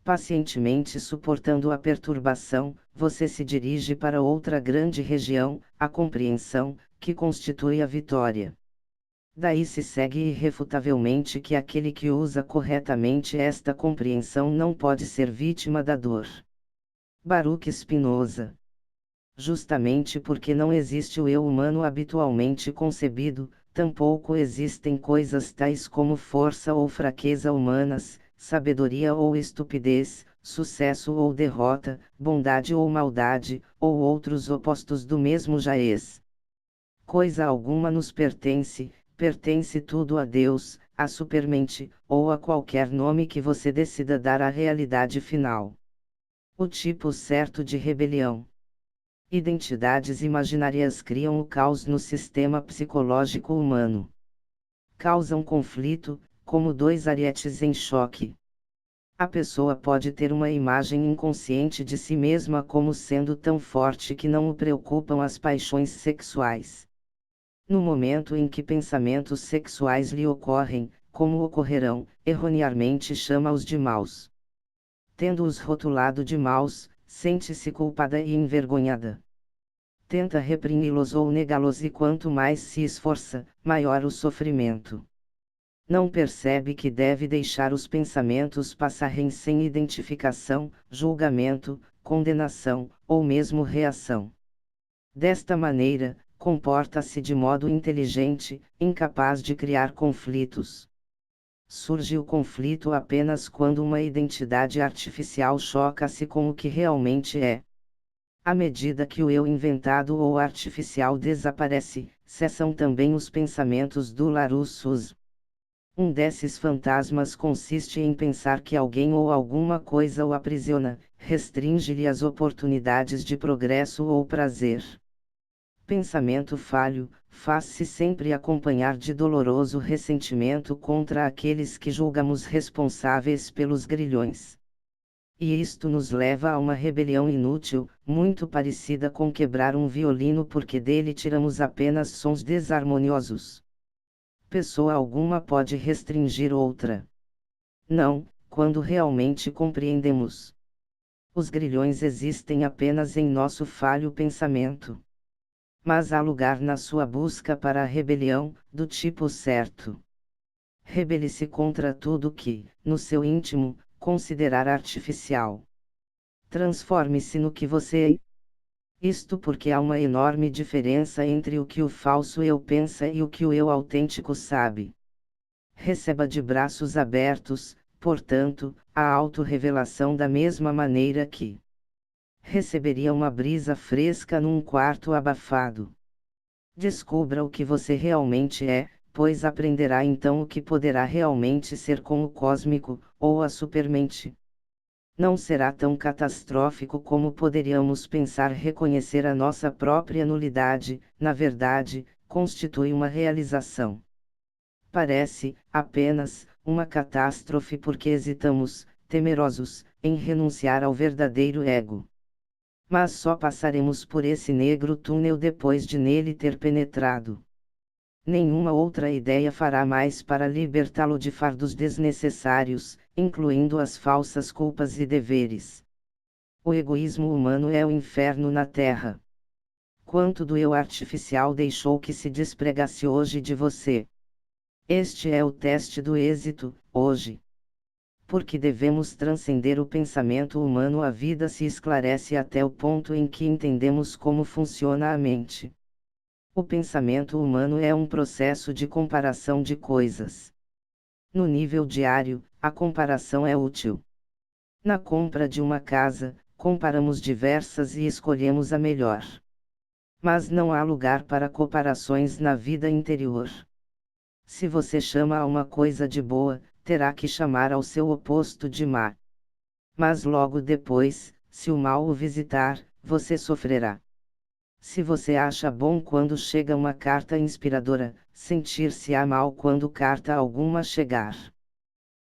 Pacientemente suportando a perturbação, você se dirige para outra grande região, a compreensão, que constitui a vitória. Daí se segue irrefutavelmente que aquele que usa corretamente esta compreensão não pode ser vítima da dor. Baruch Spinoza. Justamente porque não existe o eu humano habitualmente concebido, tampouco existem coisas tais como força ou fraqueza humanas, sabedoria ou estupidez, sucesso ou derrota, bondade ou maldade, ou outros opostos do mesmo jaez. Coisa alguma nos pertence, pertence tudo a Deus, à supermente, ou a qualquer nome que você decida dar à realidade final. O tipo certo de rebelião. Identidades imaginárias criam o caos no sistema psicológico humano. Causam conflito, como dois arietes em choque. A pessoa pode ter uma imagem inconsciente de si mesma como sendo tão forte que não o preocupam as paixões sexuais. No momento em que pensamentos sexuais lhe ocorrem, como ocorrerão, erroneamente chama-os de maus. Tendo-os rotulado de maus, sente-se culpada e envergonhada. Tenta reprimi-los ou negá-los e quanto mais se esforça, maior o sofrimento. Não percebe que deve deixar os pensamentos passarem sem identificação, julgamento, condenação, ou mesmo reação. Desta maneira, comporta-se de modo inteligente, incapaz de criar conflitos. Surge o conflito apenas quando uma identidade artificial choca-se com o que realmente é. À medida que o eu inventado ou artificial desaparece, cessam também os pensamentos do Larousse. Um desses fantasmas consiste em pensar que alguém ou alguma coisa o aprisiona, restringe-lhe as oportunidades de progresso ou prazer. Pensamento falho, faz-se sempre acompanhar de doloroso ressentimento contra aqueles que julgamos responsáveis pelos grilhões. E isto nos leva a uma rebelião inútil, muito parecida com quebrar um violino porque dele tiramos apenas sons desarmoniosos. Pessoa alguma pode restringir outra. Não, quando realmente compreendemos. Os grilhões existem apenas em nosso falho pensamento. Mas há lugar na sua busca para a rebelião, do tipo certo. Rebele-se contra tudo que, no seu íntimo, considerar artificial. Transforme-se no que você é. Isto porque há uma enorme diferença entre o que o falso eu pensa e o que o eu autêntico sabe. Receba de braços abertos, portanto, a autorrevelação da mesma maneira que receberia uma brisa fresca num quarto abafado. Descubra o que você realmente é, pois aprenderá então o que poderá realmente ser com o cósmico, ou a supermente. Não será tão catastrófico como poderíamos pensar. Reconhecer a nossa própria nulidade, na verdade, constitui uma realização. Parece, apenas, uma catástrofe porque hesitamos, temerosos, em renunciar ao verdadeiro ego. Mas só passaremos por esse negro túnel depois de nele ter penetrado. Nenhuma outra ideia fará mais para libertá-lo de fardos desnecessários, incluindo as falsas culpas e deveres. O egoísmo humano é o inferno na Terra. Quanto do eu artificial deixou que se despregasse hoje de você? Este é o teste do êxito, hoje. Porque devemos transcender o pensamento humano, a vida se esclarece até o ponto em que entendemos como funciona a mente. O pensamento humano é um processo de comparação de coisas. No nível diário, a comparação é útil. Na compra de uma casa, comparamos diversas e escolhemos a melhor. Mas não há lugar para comparações na vida interior. Se você chama a uma coisa de boa, terá que chamar ao seu oposto de má. Mas logo depois, se o mal o visitar, você sofrerá. Se você acha bom quando chega uma carta inspiradora, sentir-se-á mal quando carta alguma chegar.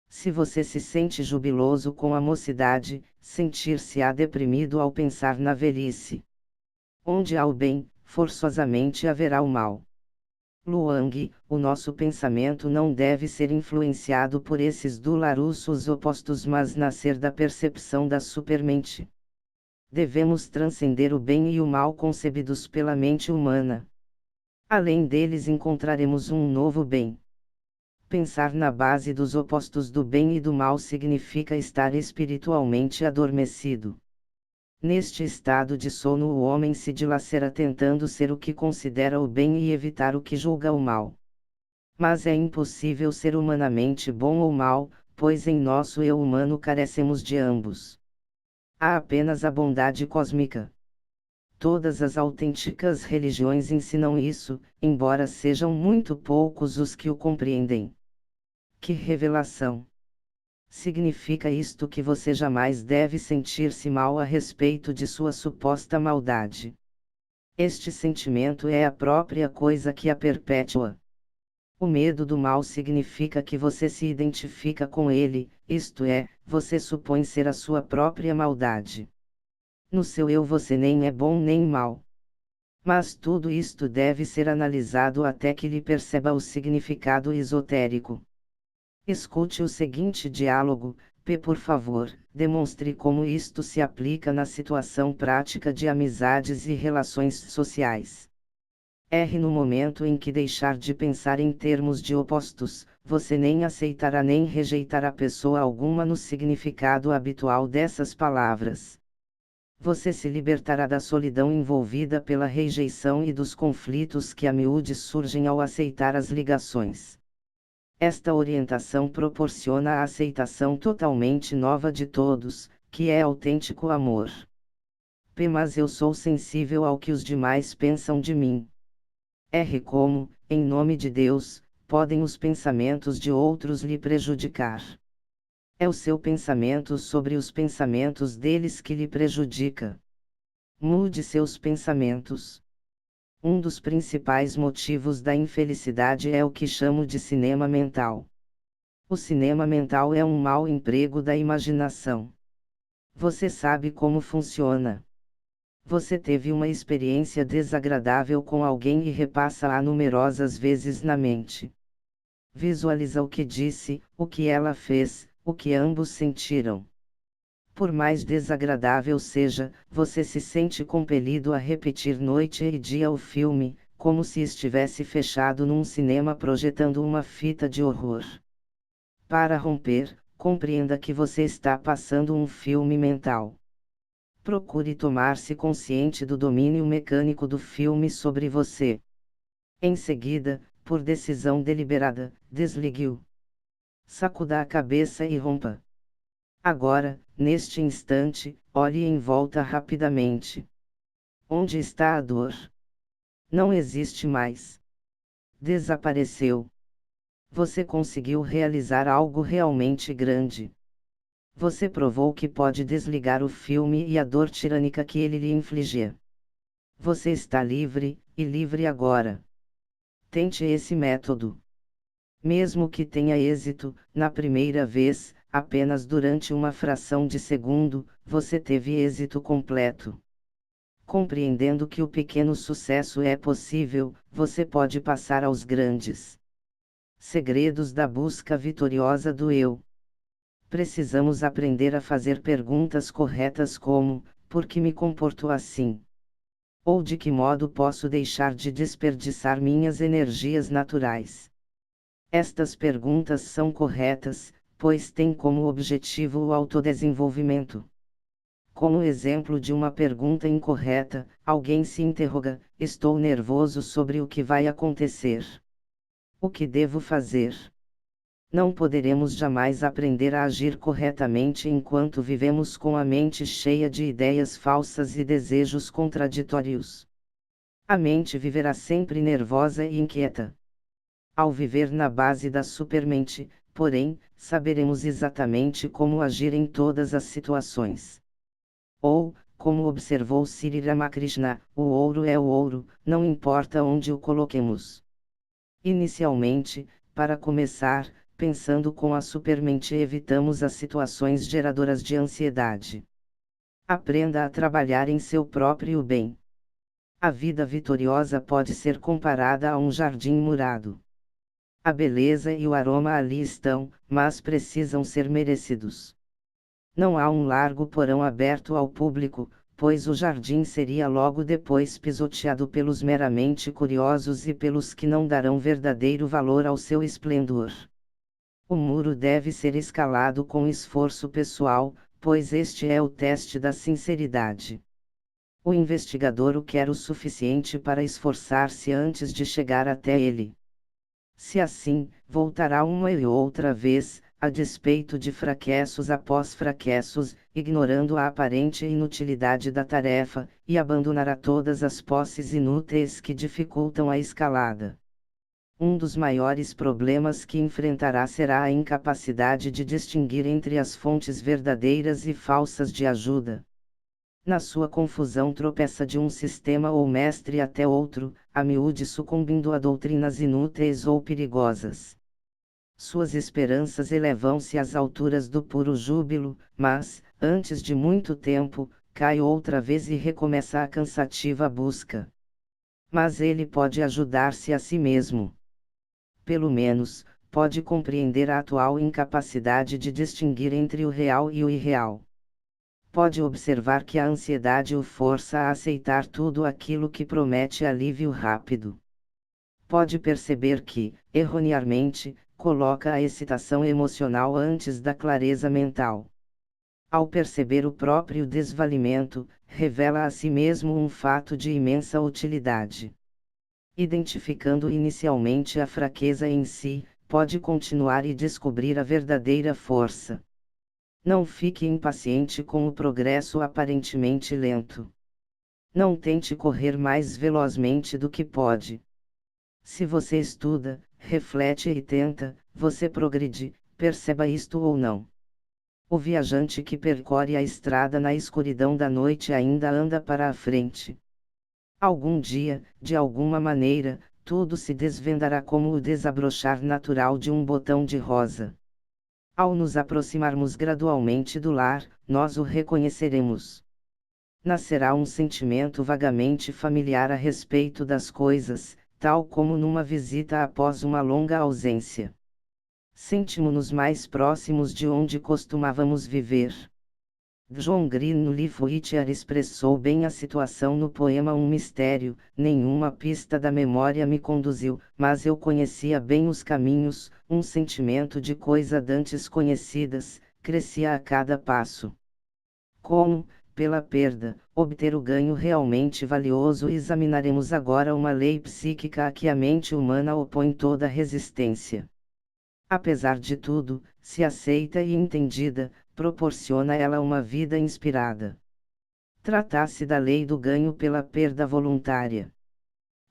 Se você se sente jubiloso com a mocidade, sentir-se-á deprimido ao pensar na velhice. Onde há o bem, forçosamente haverá o mal. Luang, o nosso pensamento não deve ser influenciado por esses dularuços opostos, mas nascer da percepção da supermente. Devemos transcender o bem e o mal concebidos pela mente humana. Além deles encontraremos um novo bem. Pensar na base dos opostos do bem e do mal significa estar espiritualmente adormecido. Neste estado de sono o homem se dilacera tentando ser o que considera o bem e evitar o que julga o mal. Mas é impossível ser humanamente bom ou mal, pois em nosso eu humano carecemos de ambos. Há apenas a bondade cósmica. Todas as autênticas religiões ensinam isso, embora sejam muito poucos os que o compreendem. Que revelação! Significa isto que você jamais deve sentir-se mal a respeito de sua suposta maldade. Este sentimento é a própria coisa que a perpetua. O medo do mal significa que você se identifica com ele, isto é, você supõe ser a sua própria maldade. No seu eu você nem é bom nem mal. Mas tudo isto deve ser analisado até que lhe perceba o significado esotérico. Escute o seguinte diálogo, por favor, demonstre como isto se aplica na situação prática de amizades e relações sociais. R. No momento em que deixar de pensar em termos de opostos, você nem aceitará nem rejeitará pessoa alguma no significado habitual dessas palavras. Você se libertará da solidão envolvida pela rejeição e dos conflitos que a miúde surgem ao aceitar as ligações. Esta orientação proporciona a aceitação totalmente nova de todos, que é autêntico amor. Mas eu sou sensível ao que os demais pensam de mim. R. Como, em nome de Deus, podem os pensamentos de outros lhe prejudicar? É o seu pensamento sobre os pensamentos deles que lhe prejudica. Mude seus pensamentos. Um dos principais motivos da infelicidade é o que chamo de cinema mental. O cinema mental é um mau emprego da imaginação. Você sabe como funciona. Você teve uma experiência desagradável com alguém e repassa-a numerosas vezes na mente. Visualiza o que disse, o que ela fez, o que ambos sentiram. Por mais desagradável seja, você se sente compelido a repetir noite e dia o filme, como se estivesse fechado num cinema projetando uma fita de horror. Para romper, compreenda que você está passando um filme mental. Procure tomar-se consciente do domínio mecânico do filme sobre você. Em seguida, por decisão deliberada, desligue-o. Sacuda a cabeça e rompa. Agora, neste instante, olhe em volta rapidamente. Onde está a dor? Não existe mais. Desapareceu. Você conseguiu realizar algo realmente grande. Você provou que pode desligar o filme e a dor tirânica que ele lhe infligia. Você está livre, e livre agora. Tente esse método. Mesmo que tenha êxito, na primeira vez, apenas durante uma fração de segundo, você teve êxito completo. Compreendendo que o pequeno sucesso é possível, você pode passar aos grandes segredos da busca vitoriosa do eu. Precisamos aprender a fazer perguntas corretas como: por que me comporto assim? Ou de que modo posso deixar de desperdiçar minhas energias naturais? Estas perguntas são corretas, pois têm como objetivo o autodesenvolvimento. Com o exemplo de uma pergunta incorreta, alguém se interroga: estou nervoso sobre o que vai acontecer. O que devo fazer? Não poderemos jamais aprender a agir corretamente enquanto vivemos com a mente cheia de ideias falsas e desejos contraditórios. A mente viverá sempre nervosa e inquieta. Ao viver na base da supermente, porém, saberemos exatamente como agir em todas as situações. Ou, como observou Sri Ramakrishna, o ouro é o ouro, não importa onde o coloquemos. Inicialmente, para começar, pensando com a supermente evitamos as situações geradoras de ansiedade. Aprenda a trabalhar em seu próprio bem. A vida vitoriosa pode ser comparada a um jardim murado. A beleza e o aroma ali estão, mas precisam ser merecidos. Não há um largo porão aberto ao público, pois o jardim seria logo depois pisoteado pelos meramente curiosos e pelos que não darão verdadeiro valor ao seu esplendor. O muro deve ser escalado com esforço pessoal, pois este é o teste da sinceridade. O investigador o quer o suficiente para esforçar-se antes de chegar até ele. Se assim, voltará uma e outra vez, a despeito de fracassos após fracassos, ignorando a aparente inutilidade da tarefa, e abandonará todas as posses inúteis que dificultam a escalada. Um dos maiores problemas que enfrentará será a incapacidade de distinguir entre as fontes verdadeiras e falsas de ajuda. Na sua confusão tropeça de um sistema ou mestre até outro, a miúde sucumbindo a doutrinas inúteis ou perigosas. Suas esperanças elevam-se às alturas do puro júbilo, mas, antes de muito tempo, cai outra vez e recomeça a cansativa busca. Mas ele pode ajudar-se a si mesmo. Pelo menos, pode compreender a atual incapacidade de distinguir entre o real e o irreal. Pode observar que a ansiedade o força a aceitar tudo aquilo que promete alívio rápido. Pode perceber que, erroneamente, coloca a excitação emocional antes da clareza mental. Ao perceber o próprio desvalimento, revela a si mesmo um fato de imensa utilidade. Identificando inicialmente a fraqueza em si, pode continuar e descobrir a verdadeira força. Não fique impaciente com o progresso aparentemente lento. Não tente correr mais velozmente do que pode. Se você estuda, reflete e tenta, você progride, perceba isto ou não. O viajante que percorre a estrada na escuridão da noite ainda anda para a frente. Algum dia, de alguma maneira, tudo se desvendará como o desabrochar natural de um botão de rosa. Ao nos aproximarmos gradualmente do lar, nós o reconheceremos. Nascerá um sentimento vagamente familiar a respeito das coisas, tal como numa visita após uma longa ausência. Sentimos-nos mais próximos de onde costumávamos viver. John Green no livro Whittier expressou bem a situação no poema Um Mistério: nenhuma pista da memória me conduziu, mas eu conhecia bem os caminhos, um sentimento de coisas dantes conhecidas, crescia a cada passo. Como, pela perda, obter o ganho realmente valioso? Examinaremos agora uma lei psíquica a que a mente humana opõe toda resistência. Apesar de tudo, se aceita e entendida, proporciona ela uma vida inspirada. Trata-se da lei do ganho pela perda voluntária.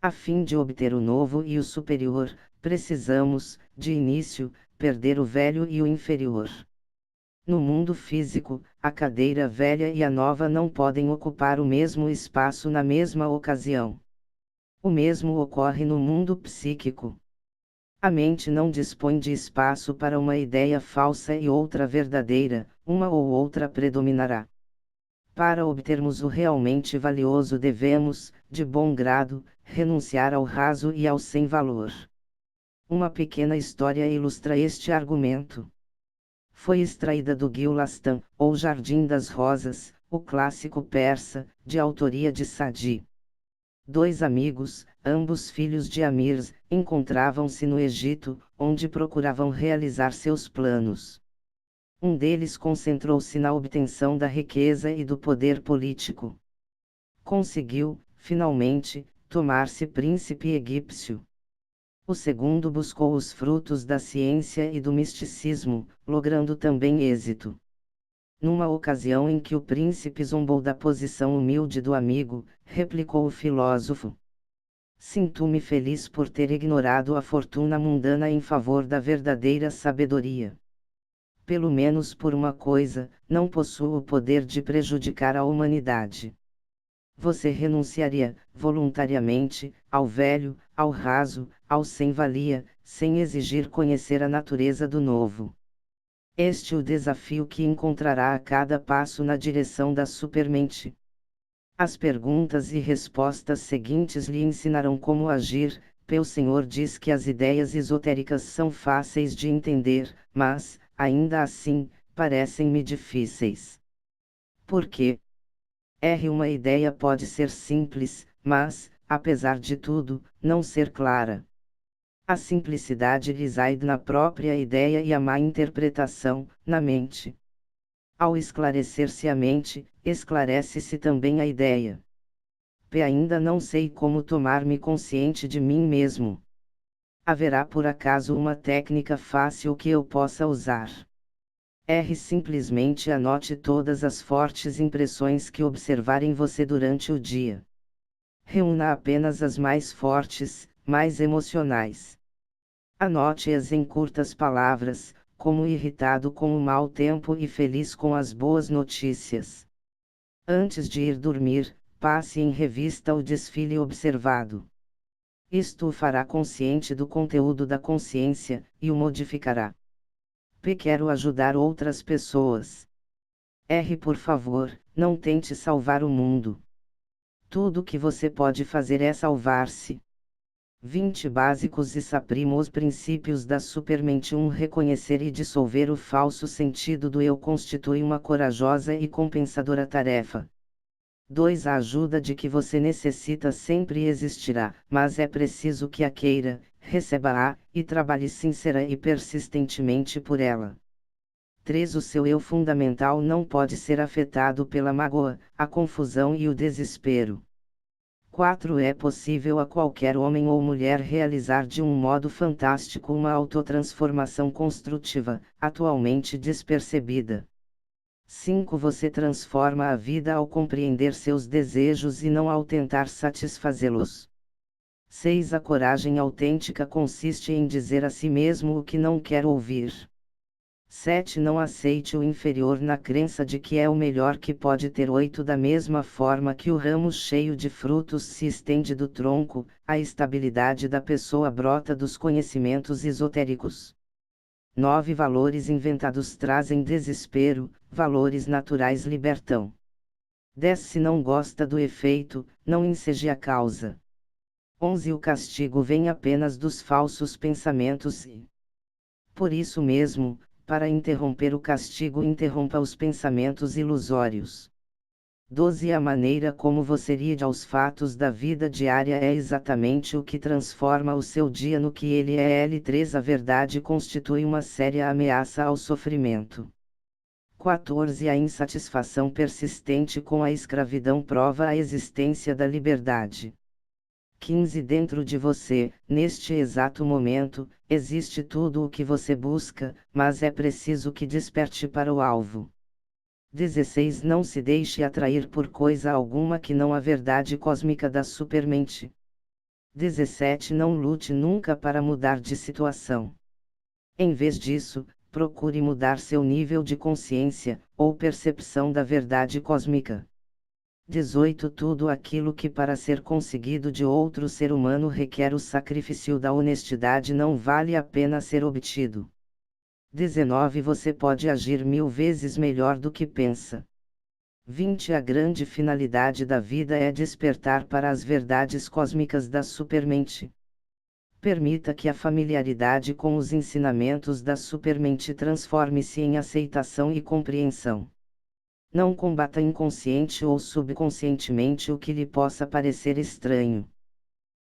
A fim de obter o novo e o superior, precisamos, de início, perder o velho e o inferior. No mundo físico, a cadeira velha e a nova não podem ocupar o mesmo espaço na mesma ocasião. O mesmo ocorre no mundo psíquico. A mente não dispõe de espaço para uma ideia falsa e outra verdadeira, uma ou outra predominará. Para obtermos o realmente valioso devemos, de bom grado, renunciar ao raso e ao sem valor. Uma pequena história ilustra este argumento. Foi extraída do Gulistan, ou Jardim das Rosas, o clássico persa, de autoria de Sadi. Dois amigos, ambos filhos de amirs, encontravam-se no Egito, onde procuravam realizar seus planos. Um deles concentrou-se na obtenção da riqueza e do poder político. Conseguiu, finalmente, tornar-se príncipe egípcio. O segundo buscou os frutos da ciência e do misticismo, logrando também êxito. Numa ocasião em que o príncipe zombou da posição humilde do amigo, replicou o filósofo: sinto-me feliz por ter ignorado a fortuna mundana em favor da verdadeira sabedoria. Pelo menos por uma coisa, não possuo o poder de prejudicar a humanidade. Você renunciaria, voluntariamente, ao velho, ao raso, ao sem-valia, sem exigir conhecer a natureza do novo. Este é o desafio que encontrará a cada passo na direção da supermente. As perguntas e respostas seguintes lhe ensinarão como agir. O Senhor diz que as ideias esotéricas são fáceis de entender, mas, ainda assim, parecem-me difíceis. Por quê? Uma ideia pode ser simples, mas, apesar de tudo, não ser clara. A simplicidade reside na própria ideia e a má interpretação, na mente. Ao esclarecer-se a mente, esclarece-se também a ideia. Ainda não sei como tomar-me consciente de mim mesmo. Haverá por acaso uma técnica fácil que eu possa usar? Simplesmente anote todas as fortes impressões que observar em você durante o dia. Reúna apenas as mais fortes, mais emocionais. Anote-as em curtas palavras, como irritado com o mau tempo e feliz com as boas notícias. Antes de ir dormir, passe em revista o desfile observado. Isto o fará consciente do conteúdo da consciência, e o modificará. P. Quero ajudar outras pessoas. R. Por favor, não tente salvar o mundo. Tudo o que você pode fazer é salvar-se. 20 básicos e saprimo os princípios da supermente. 1. Reconhecer e dissolver o falso sentido do eu constitui uma corajosa e compensadora tarefa. 2. A ajuda de que você necessita sempre existirá, mas é preciso que a queira, receba-a, e trabalhe sincera e persistentemente por ela. 3. O seu eu fundamental não pode ser afetado pela mágoa, a confusão e o desespero. 4. É possível a qualquer homem ou mulher realizar de um modo fantástico uma autotransformação construtiva, atualmente despercebida. 5. Você transforma a vida ao compreender seus desejos e não ao tentar satisfazê-los. 6. A coragem autêntica consiste em dizer a si mesmo o que não quer ouvir. 7. Não aceite o inferior na crença de que é o melhor que pode ter. 8. Da mesma forma que o ramo cheio de frutos se estende do tronco, a estabilidade da pessoa brota dos conhecimentos esotéricos. 9. Valores inventados trazem desespero, valores naturais libertam. 10. Se não gosta do efeito, não enseje a causa. 11. O castigo vem apenas dos falsos pensamentos e, por isso mesmo, para interromper o castigo, interrompa os pensamentos ilusórios. 12. A maneira como você lida aos fatos da vida diária é exatamente o que transforma o seu dia no que ele é. L3. A verdade constitui uma séria ameaça ao sofrimento. 14. A insatisfação persistente com a escravidão prova a existência da liberdade. 15. Dentro de você, neste exato momento, existe tudo o que você busca, mas é preciso que desperte para o alvo. 16. Não se deixe atrair por coisa alguma que não a verdade cósmica da supermente. 17. Não lute nunca para mudar de situação. Em vez disso, procure mudar seu nível de consciência, ou percepção da verdade cósmica. 18. Tudo aquilo que para ser conseguido de outro ser humano requer o sacrifício da honestidade não vale a pena ser obtido. 19. Você pode agir 1000 vezes melhor do que pensa. 20. A grande finalidade da vida é despertar para as verdades cósmicas da supermente. Permita que a familiaridade com os ensinamentos da supermente transforme-se em aceitação e compreensão. Não combata inconsciente ou subconscientemente o que lhe possa parecer estranho.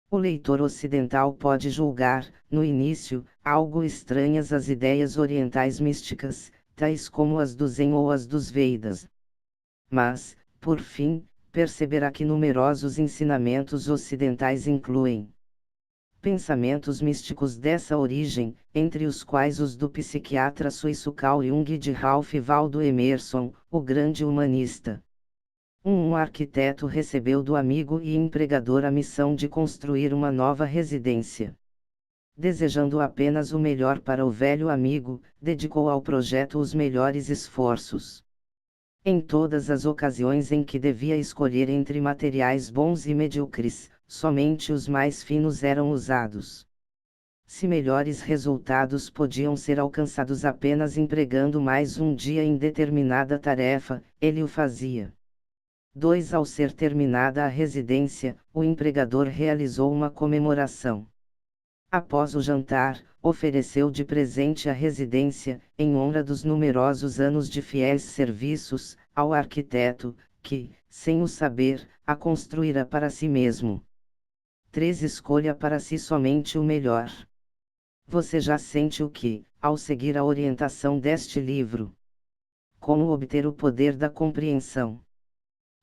O leitor ocidental pode julgar, no início, algo estranhas as ideias orientais místicas, tais como as do Zen ou as dos Vedas. Mas, por fim, perceberá que numerosos ensinamentos ocidentais incluem pensamentos místicos dessa origem, entre os quais os do psiquiatra suíço Carl Jung e de Ralph Waldo Emerson, o grande humanista. Um arquiteto recebeu do amigo e empregador a missão de construir uma nova residência. Desejando apenas o melhor para o velho amigo, dedicou ao projeto os melhores esforços. Em todas as ocasiões em que devia escolher entre materiais bons e medíocres, somente os mais finos eram usados. Se melhores resultados podiam ser alcançados apenas empregando mais um dia em determinada tarefa, ele o fazia. 2. Ao ser terminada a residência, o empregador realizou uma comemoração. Após o jantar, ofereceu de presente a residência, em honra dos numerosos anos de fiéis serviços, ao arquiteto, que, sem o saber, a construíra para si mesmo. 3. Escolha para si somente o melhor. Você já sente o que, ao seguir a orientação deste livro? Como obter o poder da compreensão?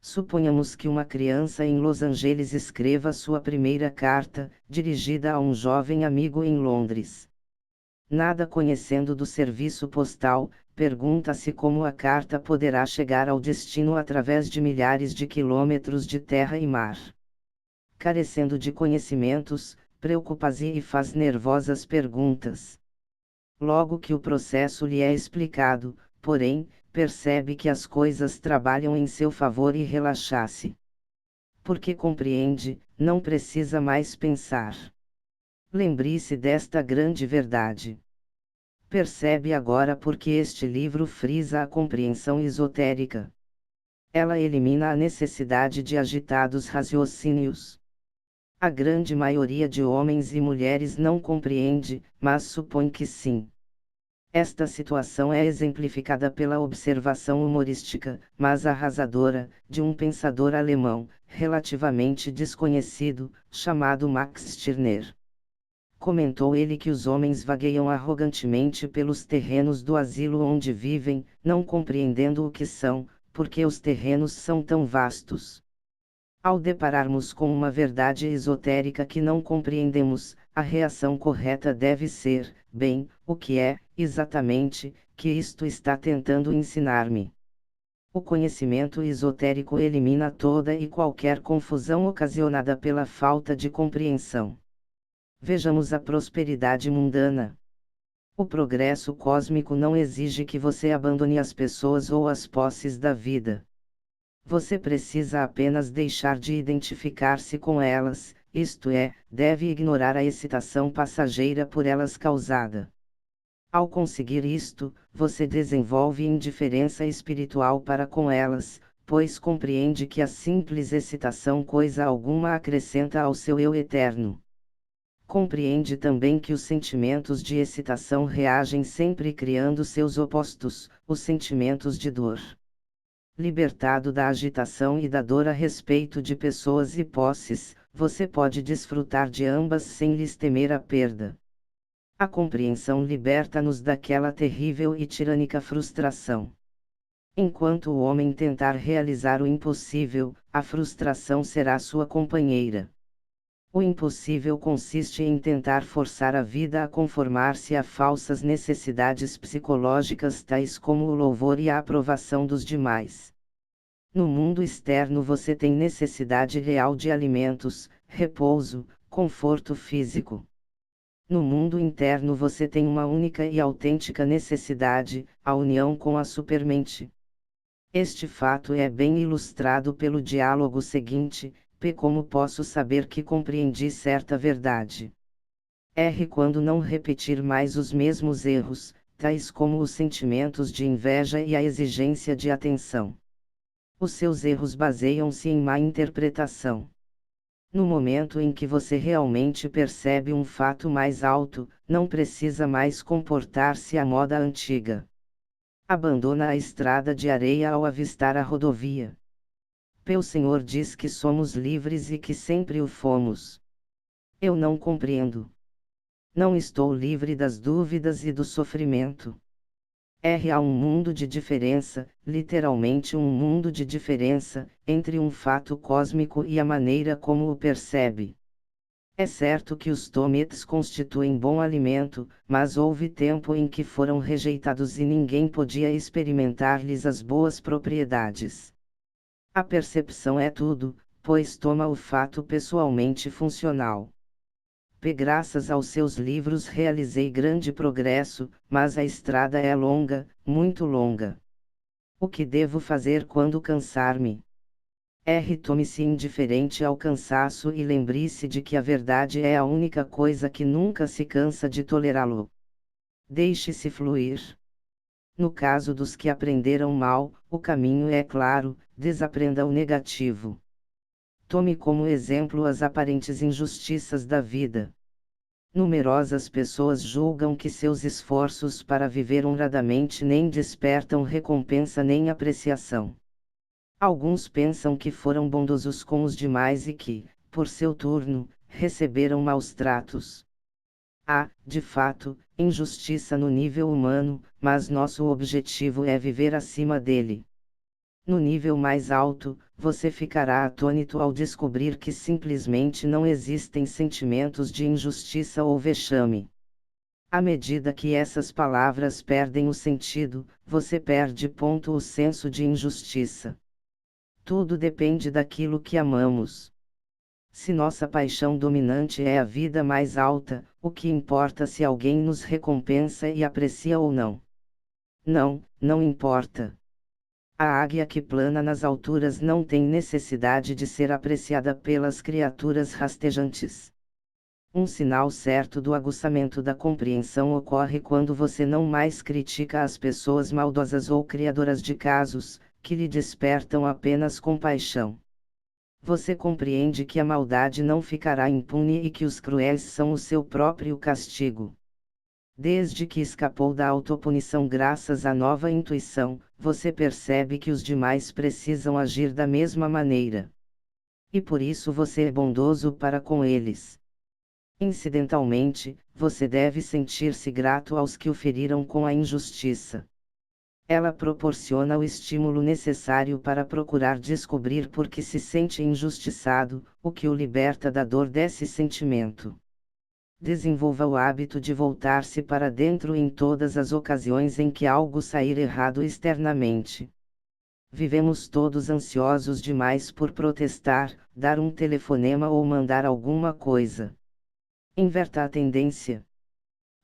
Suponhamos que uma criança em Los Angeles escreva sua primeira carta, dirigida a um jovem amigo em Londres. Nada conhecendo do serviço postal, pergunta-se como a carta poderá chegar ao destino através de milhares de quilômetros de terra e mar. Carecendo de conhecimentos, preocupa-se e faz nervosas perguntas. Logo que o processo lhe é explicado, porém, percebe que as coisas trabalham em seu favor e relaxa-se. Porque compreende, não precisa mais pensar. Lembre-se desta grande verdade. Percebe agora porque este livro frisa a compreensão esotérica. Ela elimina a necessidade de agitados raciocínios. A grande maioria de homens e mulheres não compreende, mas supõe que sim. Esta situação é exemplificada pela observação humorística, mas arrasadora, de um pensador alemão, relativamente desconhecido, chamado Max Stirner. Comentou ele que os homens vagueiam arrogantemente pelos terrenos do asilo onde vivem, não compreendendo o que são, porque os terrenos são tão vastos. Ao depararmos com uma verdade esotérica que não compreendemos, a reação correta deve ser: bem, o que é, exatamente, que isto está tentando ensinar-me? O conhecimento esotérico elimina toda e qualquer confusão ocasionada pela falta de compreensão. Vejamos a prosperidade mundana. O progresso cósmico não exige que você abandone as pessoas ou as posses da vida. Você precisa apenas deixar de identificar-se com elas, isto é, deve ignorar a excitação passageira por elas causada. Ao conseguir isto, você desenvolve indiferença espiritual para com elas, pois compreende que a simples excitação coisa alguma acrescenta ao seu eu eterno. Compreende também que os sentimentos de excitação reagem sempre criando seus opostos, os sentimentos de dor. Libertado da agitação e da dor a respeito de pessoas e posses, você pode desfrutar de ambas sem lhes temer a perda. A compreensão liberta-nos daquela terrível e tirânica frustração. Enquanto o homem tentar realizar o impossível, a frustração será sua companheira. O impossível consiste em tentar forçar a vida a conformar-se a falsas necessidades psicológicas tais como o louvor e a aprovação dos demais. No mundo externo você tem necessidade real de alimentos, repouso, conforto físico. No mundo interno você tem uma única e autêntica necessidade, a união com a supermente. Este fato é bem ilustrado pelo diálogo seguinte: P. Como posso saber que compreendi certa verdade? R. Quando não repetir mais os mesmos erros, tais como os sentimentos de inveja e a exigência de atenção. Os seus erros baseiam-se em má interpretação. No momento em que você realmente percebe um fato mais alto, não precisa mais comportar-se à moda antiga. Abandona a estrada de areia ao avistar a rodovia. O Senhor diz que somos livres e que sempre o fomos. Eu não compreendo. Não estou livre das dúvidas e do sofrimento. Há um mundo de diferença, literalmente um mundo de diferença, entre um fato cósmico e a maneira como o percebe. É certo que os tomates constituem bom alimento, mas houve tempo em que foram rejeitados e ninguém podia experimentar-lhes as boas propriedades. A percepção é tudo, pois toma o fato pessoalmente funcional. Graças aos seus livros realizei grande progresso, mas a estrada é longa, muito longa. O que devo fazer quando cansar-me? Tome-se indiferente ao cansaço e lembre-se de que a verdade é a única coisa que nunca se cansa de tolerá-lo. Deixe-se fluir. No caso dos que aprenderam mal, o caminho é claro: desaprenda o negativo. Tome como exemplo as aparentes injustiças da vida. Numerosas pessoas julgam que seus esforços para viver honradamente nem despertam recompensa nem apreciação. Alguns pensam que foram bondosos com os demais e que, por seu turno, receberam maus tratos. Há, de fato, injustiça no nível humano, mas nosso objetivo é viver acima dele. No nível mais alto, você ficará atônito ao descobrir que simplesmente não existem sentimentos de injustiça ou vexame. À medida que essas palavras perdem o sentido, você perde o senso de injustiça. Tudo depende daquilo que amamos. Se nossa paixão dominante é a vida mais alta, o que importa se alguém nos recompensa e aprecia ou não? Não, não importa. A águia que plana nas alturas não tem necessidade de ser apreciada pelas criaturas rastejantes. Um sinal certo do aguçamento da compreensão ocorre quando você não mais critica as pessoas maldosas ou criadoras de casos, que lhe despertam apenas compaixão. Você compreende que a maldade não ficará impune e que os cruéis são o seu próprio castigo. Desde que escapou da autopunição graças à nova intuição, você percebe que os demais precisam agir da mesma maneira. E por isso você é bondoso para com eles. Incidentalmente, você deve sentir-se grato aos que o feriram com a injustiça. Ela proporciona o estímulo necessário para procurar descobrir por que se sente injustiçado, o que o liberta da dor desse sentimento. Desenvolva o hábito de voltar-se para dentro em todas as ocasiões em que algo sair errado externamente. Vivemos todos ansiosos demais por protestar, dar um telefonema ou mandar alguma coisa. Inverta a tendência.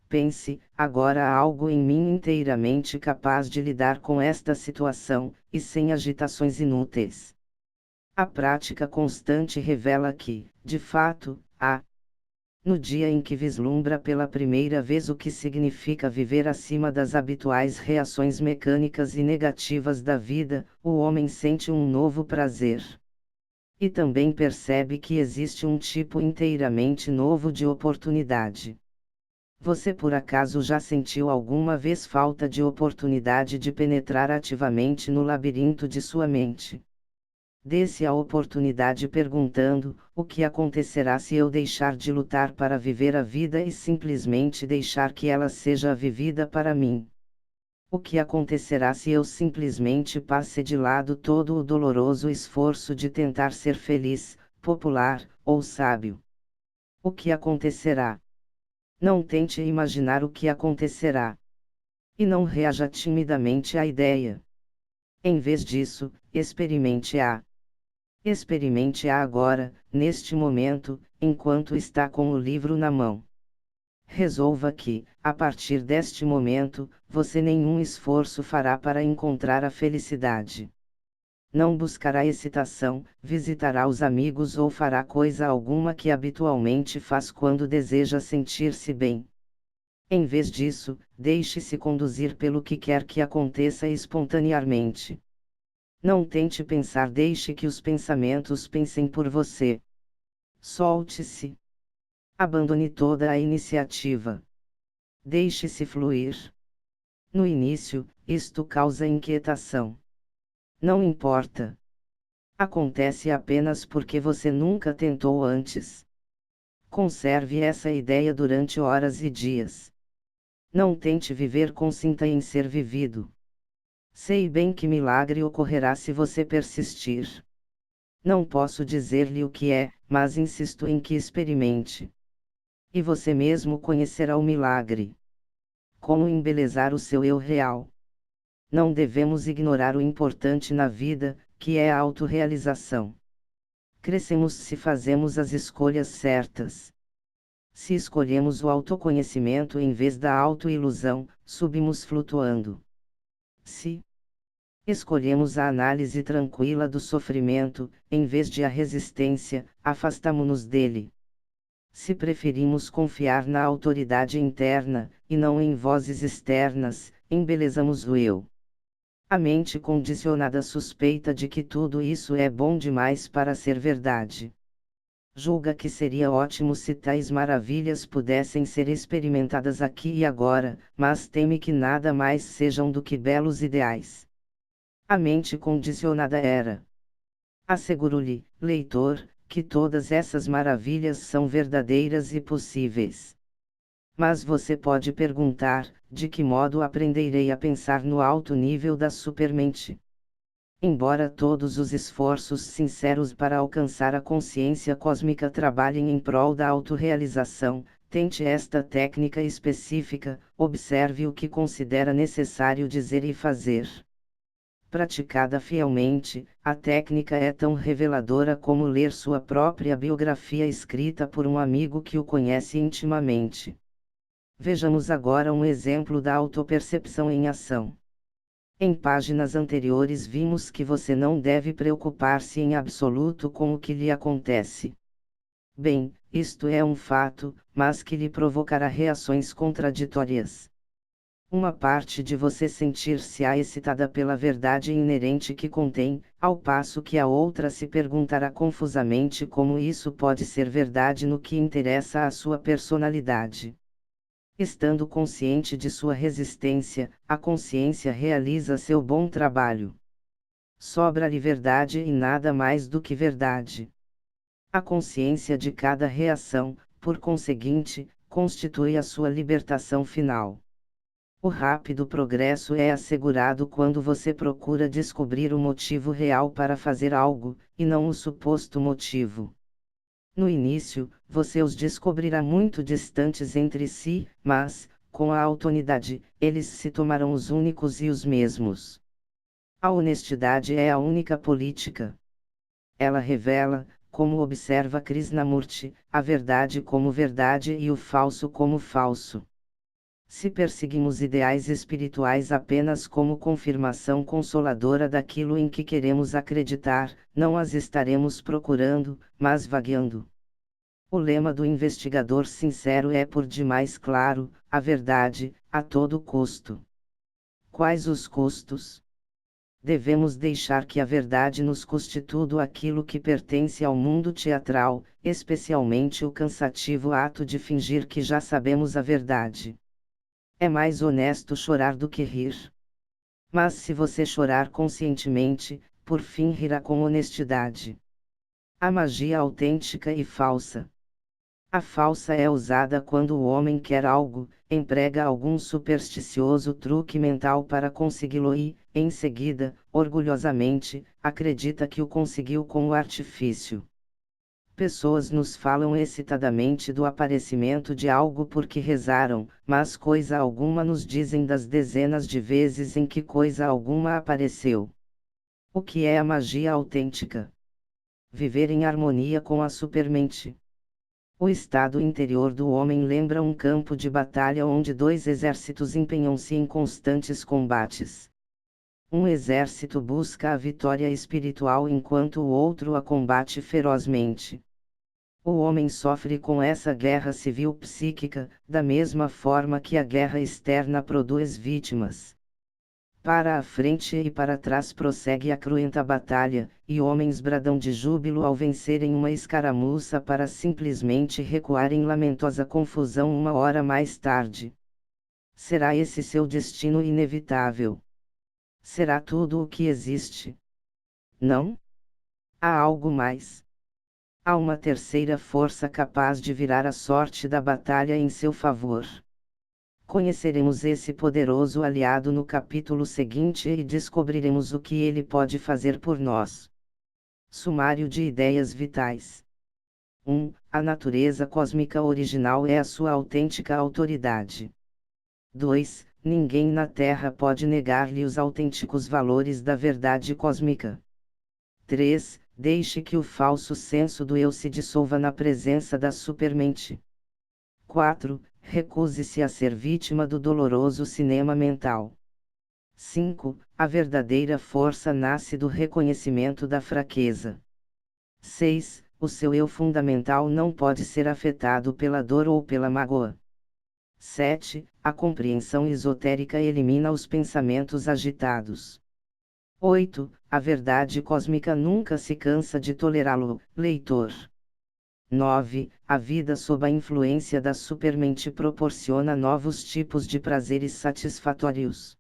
Pense, agora há algo em mim inteiramente capaz de lidar com esta situação, e sem agitações inúteis. A prática constante revela que, de fato, há. No dia em que vislumbra pela primeira vez o que significa viver acima das habituais reações mecânicas e negativas da vida, o homem sente um novo prazer. E também percebe que existe um tipo inteiramente novo de oportunidade. Você por acaso já sentiu alguma vez falta de oportunidade de penetrar ativamente no labirinto de sua mente? Dê-se a oportunidade perguntando: o que acontecerá se eu deixar de lutar para viver a vida e simplesmente deixar que ela seja vivida para mim? O que acontecerá se eu simplesmente passe de lado todo o doloroso esforço de tentar ser feliz, popular, ou sábio? O que acontecerá? Não tente imaginar o que acontecerá. E não reaja timidamente à ideia. Em vez disso, experimente-a. Experimente-a agora, neste momento, enquanto está com o livro na mão. Resolva que, a partir deste momento, você nenhum esforço fará para encontrar a felicidade. Não buscará excitação, visitará os amigos ou fará coisa alguma que habitualmente faz quando deseja sentir-se bem. Em vez disso, deixe-se conduzir pelo que quer que aconteça espontaneamente. Não tente pensar, deixe que os pensamentos pensem por você. Solte-se. Abandone toda a iniciativa. Deixe-se fluir. No início, isto causa inquietação. Não importa. Acontece apenas porque você nunca tentou antes. Conserve essa ideia durante horas e dias. Não tente viver com cinta em ser vivido. Sei bem que milagre ocorrerá se você persistir. Não posso dizer-lhe o que é, mas insisto em que experimente. E você mesmo conhecerá o milagre. Como embelezar o seu eu real. Não devemos ignorar o importante na vida, que é a autorrealização. Crescemos se fazemos as escolhas certas. Se escolhemos o autoconhecimento em vez da autoilusão, subimos flutuando. Se escolhemos a análise tranquila do sofrimento, em vez de a resistência, afastamo-nos dele. Se preferimos confiar na autoridade interna, e não em vozes externas, embelezamos o eu. A mente condicionada suspeita de que tudo isso é bom demais para ser verdade. Julga que seria ótimo se tais maravilhas pudessem ser experimentadas aqui e agora, mas teme que nada mais sejam do que belos ideais. A mente condicionada era. Asseguro-lhe, leitor, que todas essas maravilhas são verdadeiras e possíveis. Mas você pode perguntar: de que modo aprenderei a pensar no alto nível da supermente? Embora todos os esforços sinceros para alcançar a consciência cósmica trabalhem em prol da autorrealização, tente esta técnica específica, observe o que considera necessário dizer e fazer. Praticada fielmente, a técnica é tão reveladora como ler sua própria biografia escrita por um amigo que o conhece intimamente. Vejamos agora um exemplo da autopercepção em ação. Em páginas anteriores vimos que você não deve preocupar-se em absoluto com o que lhe acontece. Bem, isto é um fato, mas que lhe provocará reações contraditórias. Uma parte de você sentir-se-á excitada pela verdade inerente que contém, ao passo que a outra se perguntará confusamente como isso pode ser verdade no que interessa à sua personalidade. Estando consciente de sua resistência, a consciência realiza seu bom trabalho. Sobra-lhe verdade e nada mais do que verdade. A consciência de cada reação, por conseguinte, constitui a sua libertação final. O rápido progresso é assegurado quando você procura descobrir o motivo real para fazer algo, e não o suposto motivo. No início, você os descobrirá muito distantes entre si, mas, com a autoridade, eles se tornarão os únicos e os mesmos. A honestidade é a única política. Ela revela, como observa Krishnamurti, a verdade como verdade e o falso como falso. Se perseguimos ideais espirituais apenas como confirmação consoladora daquilo em que queremos acreditar, não as estaremos procurando, mas vagueando. O lema do investigador sincero é por demais claro: a verdade, a todo custo. Quais os custos? Devemos deixar que a verdade nos custe tudo aquilo que pertence ao mundo teatral, especialmente o cansativo ato de fingir que já sabemos a verdade. É mais honesto chorar do que rir. Mas se você chorar conscientemente, por fim rirá com honestidade. A magia autêntica e falsa. A falsa é usada quando o homem quer algo, emprega algum supersticioso truque mental para consegui-lo e, em seguida, orgulhosamente, acredita que o conseguiu com o artifício. Pessoas nos falam excitadamente do aparecimento de algo porque rezaram, mas coisa alguma nos dizem das dezenas de vezes em que coisa alguma apareceu. O que é a magia autêntica? Viver em harmonia com a supermente. O estado interior do homem lembra um campo de batalha onde dois exércitos empenham-se em constantes combates. Um exército busca a vitória espiritual enquanto o outro a combate ferozmente. O homem sofre com essa guerra civil psíquica, da mesma forma que a guerra externa produz vítimas. Para a frente e para trás prossegue a cruenta batalha, e homens bradam de júbilo ao vencerem uma escaramuça para simplesmente recuar em lamentosa confusão uma hora mais tarde. Será esse seu destino inevitável? Será tudo o que existe? Não? Há algo mais. Há uma terceira força capaz de virar a sorte da batalha em seu favor. Conheceremos esse poderoso aliado no capítulo seguinte e descobriremos o que ele pode fazer por nós. Sumário de ideias vitais. 1. A natureza cósmica original é a sua autêntica autoridade. 2. Ninguém na Terra pode negar-lhe os autênticos valores da verdade cósmica. 3. Deixe que o falso senso do eu se dissolva na presença da supermente. 4. Recuse-se a ser vítima do doloroso cinema mental. 5. A verdadeira força nasce do reconhecimento da fraqueza. 6. O seu eu fundamental não pode ser afetado pela dor ou pela mágoa. 7. A compreensão esotérica elimina os pensamentos agitados. 8. A verdade cósmica nunca se cansa de tolerá-lo, leitor. 9. A vida sob a influência da supermente proporciona novos tipos de prazeres satisfatórios.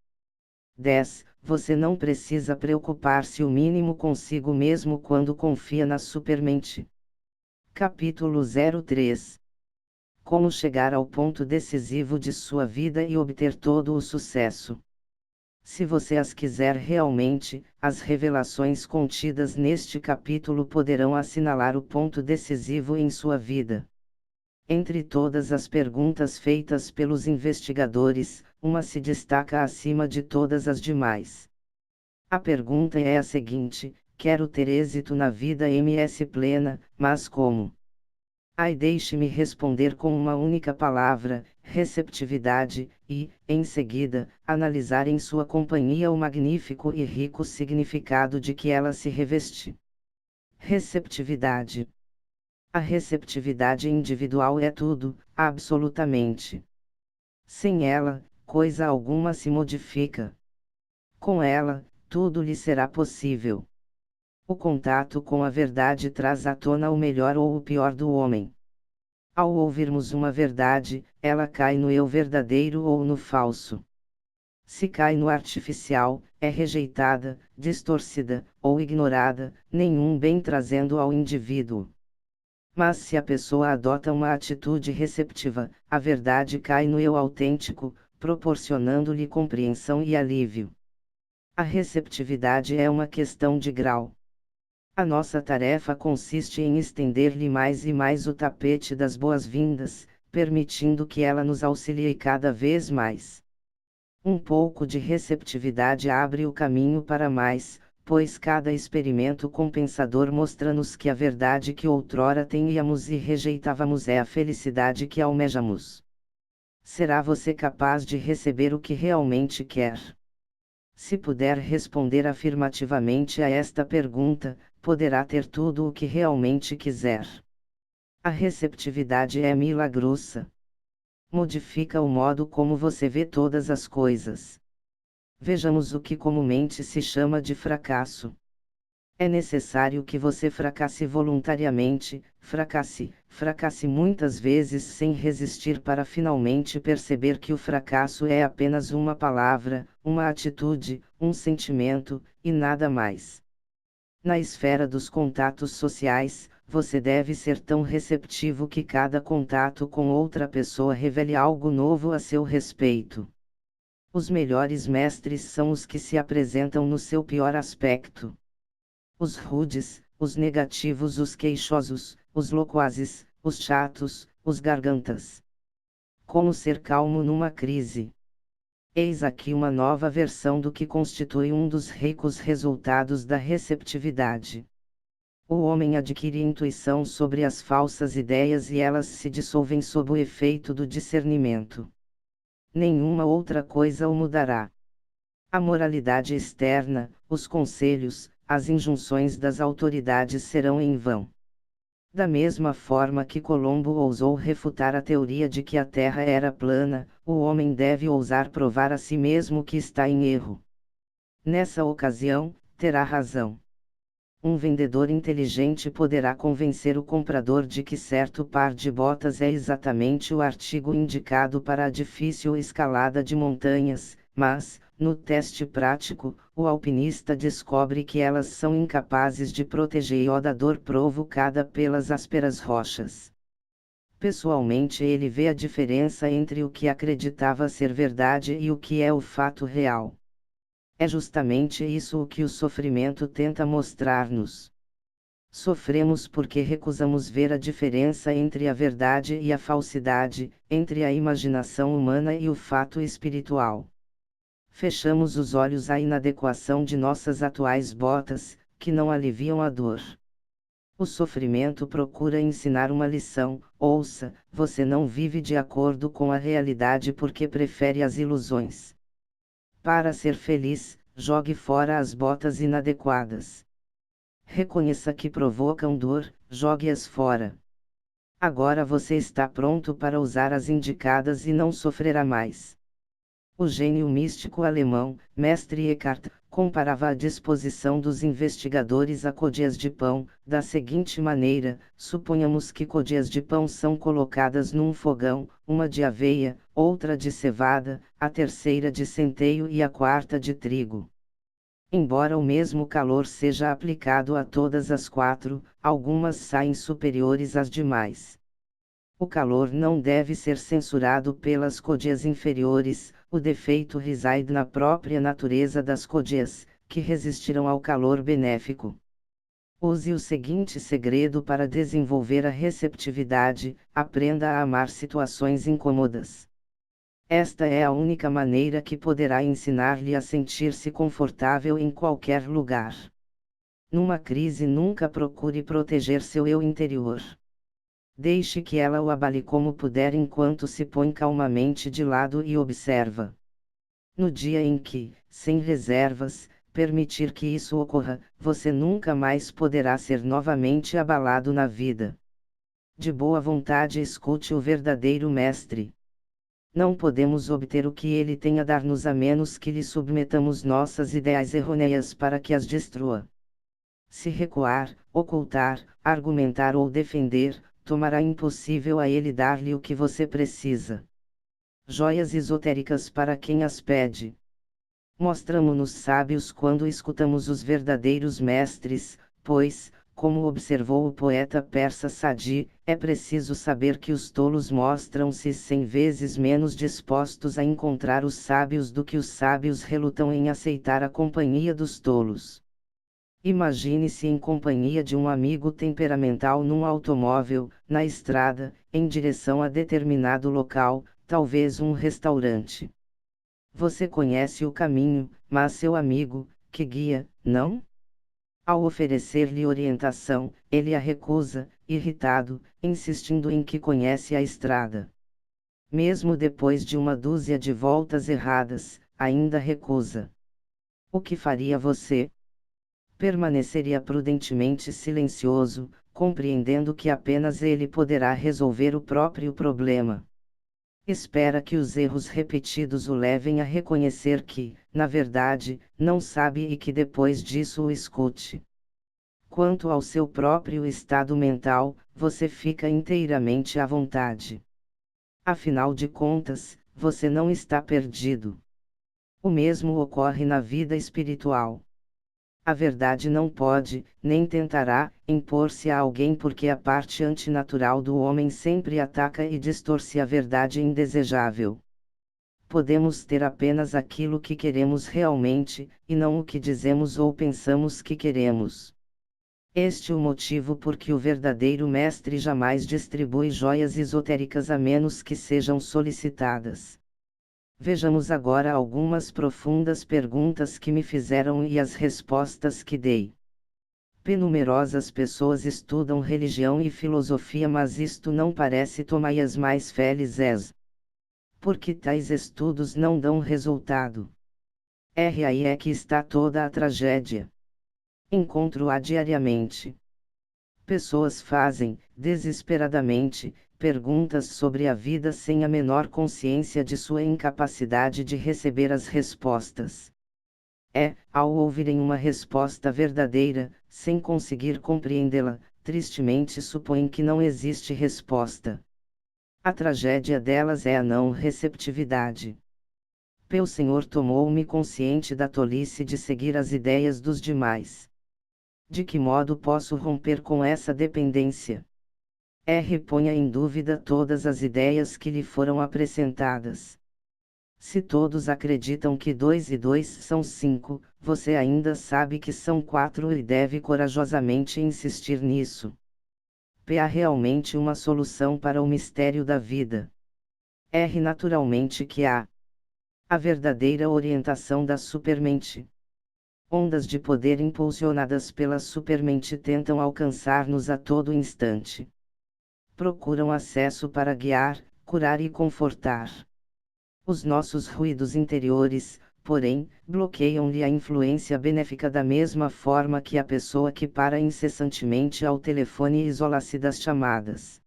10. Você não precisa preocupar-se o mínimo consigo mesmo quando confia na supermente. Capítulo 03. Como chegar ao ponto decisivo de sua vida e obter todo o sucesso. Se você as quiser realmente, as revelações contidas neste capítulo poderão assinalar o ponto decisivo em sua vida. Entre todas as perguntas feitas pelos investigadores, uma se destaca acima de todas as demais. A pergunta é a seguinte: quero ter êxito na vida MS plena, mas como? Ai, deixe-me responder com uma única palavra, receptividade, e, em seguida, analisar em sua companhia o magnífico e rico significado de que ela se reveste. Receptividade. A receptividade individual é tudo, absolutamente. Sem ela, coisa alguma se modifica. Com ela, tudo lhe será possível. O contato com a verdade traz à tona o melhor ou o pior do homem. Ao ouvirmos uma verdade, ela cai no eu verdadeiro ou no falso. Se cai no artificial, é rejeitada, distorcida, ou ignorada, nenhum bem trazendo ao indivíduo. Mas se a pessoa adota uma atitude receptiva, a verdade cai no eu autêntico, proporcionando-lhe compreensão e alívio. A receptividade é uma questão de grau. A nossa tarefa consiste em estender-lhe mais e mais o tapete das boas-vindas, permitindo que ela nos auxilie cada vez mais. Um pouco de receptividade abre o caminho para mais, pois cada experimento compensador mostra-nos que a verdade que outrora temíamos e rejeitávamos é a felicidade que almejamos. Será você capaz de receber o que realmente quer? Se puder responder afirmativamente a esta pergunta, poderá ter tudo o que realmente quiser. A receptividade é milagrosa. Modifica o modo como você vê todas as coisas. Vejamos o que comumente se chama de fracasso. É necessário que você fracasse voluntariamente, fracasse muitas vezes sem resistir para finalmente perceber que o fracasso é apenas uma palavra, uma atitude, um sentimento, e nada mais. Na esfera dos contatos sociais, você deve ser tão receptivo que cada contato com outra pessoa revele algo novo a seu respeito. Os melhores mestres são os que se apresentam no seu pior aspecto. Os rudes, os negativos, os queixosos, os loquazes, os chatos, os gargantas. Como ser calmo numa crise? Eis aqui uma nova versão do que constitui um dos ricos resultados da receptividade. O homem adquire intuição sobre as falsas ideias e elas se dissolvem sob o efeito do discernimento. Nenhuma outra coisa o mudará. A moralidade externa, os conselhos, as injunções das autoridades serão em vão. Da mesma forma que Colombo ousou refutar a teoria de que a Terra era plana, o homem deve ousar provar a si mesmo que está em erro. Nessa ocasião, terá razão. Um vendedor inteligente poderá convencer o comprador de que certo par de botas é exatamente o artigo indicado para a difícil escalada de montanhas, mas, no teste prático, o alpinista descobre que elas são incapazes de proteger da dor provocada pelas ásperas rochas. Pessoalmente, ele vê a diferença entre o que acreditava ser verdade e o que é o fato real. É justamente isso o que o sofrimento tenta mostrar-nos. Sofremos porque recusamos ver a diferença entre a verdade e a falsidade, entre a imaginação humana e o fato espiritual. Fechamos os olhos à inadequação de nossas atuais botas, que não aliviam a dor. O sofrimento procura ensinar uma lição. Ouça, você não vive de acordo com a realidade porque prefere as ilusões. Para ser feliz, jogue fora as botas inadequadas. Reconheça que provocam dor, jogue-as fora. Agora você está pronto para usar as indicadas e não sofrerá mais. O gênio místico alemão, Mestre Eckhart, comparava a disposição dos investigadores a côdeas de pão, da seguinte maneira: suponhamos que côdeas de pão são colocadas num fogão, uma de aveia, outra de cevada, a terceira de centeio e a quarta de trigo. Embora o mesmo calor seja aplicado a todas as quatro, algumas saem superiores às demais. O calor não deve ser censurado pelas côdeas inferiores, o defeito reside na própria natureza das côdeas, que resistirão ao calor benéfico. Use o seguinte segredo para desenvolver a receptividade: aprenda a amar situações incômodas. Esta é a única maneira que poderá ensinar-lhe a sentir-se confortável em qualquer lugar. Numa crise, nunca procure proteger seu eu interior. Deixe que ela o abale como puder enquanto se põe calmamente de lado e observa. No dia em que, sem reservas, permitir que isso ocorra, você nunca mais poderá ser novamente abalado na vida. De boa vontade escute o verdadeiro mestre. Não podemos obter o que ele tem a dar-nos a menos que lhe submetamos nossas ideias errôneas para que as destrua. Se recuar, ocultar, argumentar ou defender, tomará impossível a ele dar-lhe o que você precisa. Joias esotéricas para quem as pede. Mostramo-nos sábios quando escutamos os verdadeiros mestres, pois, como observou o poeta persa Sadi, é preciso saber que os tolos mostram-se 100 vezes menos dispostos a encontrar os sábios do que os sábios relutam em aceitar a companhia dos tolos. Imagine-se em companhia de um amigo temperamental num automóvel, na estrada, em direção a determinado local, talvez um restaurante. Você conhece o caminho, mas seu amigo, que guia, não? Ao oferecer-lhe orientação, ele a recusa, irritado, insistindo em que conhece a estrada. Mesmo depois de uma dúzia de voltas erradas, ainda recusa. O que faria você? Permaneceria prudentemente silencioso, compreendendo que apenas ele poderá resolver o próprio problema. Espera que os erros repetidos o levem a reconhecer que, na verdade, não sabe e que depois disso o escute. Quanto ao seu próprio estado mental, você fica inteiramente à vontade. Afinal de contas, você não está perdido. O mesmo ocorre na vida espiritual. A verdade não pode, nem tentará, impor-se a alguém porque a parte antinatural do homem sempre ataca e distorce a verdade indesejável. Podemos ter apenas aquilo que queremos realmente, e não o que dizemos ou pensamos que queremos. Este é o motivo por que o verdadeiro mestre jamais distribui joias esotéricas a menos que sejam solicitadas. Vejamos agora algumas profundas perguntas que me fizeram e as respostas que dei. Numerosas pessoas estudam religião e filosofia, mas isto não parece tomar-as mais felizes. Porque tais estudos não dão resultado. Aí é que está toda a tragédia. Encontro-a diariamente. Pessoas fazem, desesperadamente, perguntas sobre a vida sem a menor consciência de sua incapacidade de receber as respostas. Ao ouvirem uma resposta verdadeira, sem conseguir compreendê-la, tristemente supõem que não existe resposta. A tragédia delas é a não receptividade. O Senhor tomou-me consciente da tolice de seguir as ideias dos demais. De que modo posso romper com essa dependência? Ponha em dúvida todas as ideias que lhe foram apresentadas. Se todos acreditam que 2 e 2 são 5, você ainda sabe que são 4 e deve corajosamente insistir nisso. Há realmente uma solução para o mistério da vida. Naturalmente que há. A verdadeira orientação da supermente. Ondas de poder impulsionadas pela supermente tentam alcançar-nos a todo instante. Procuram acesso para guiar, curar e confortar. Os nossos ruídos interiores, porém, bloqueiam-lhe a influência benéfica da mesma forma que a pessoa que para incessantemente ao telefone e isola-se das chamadas.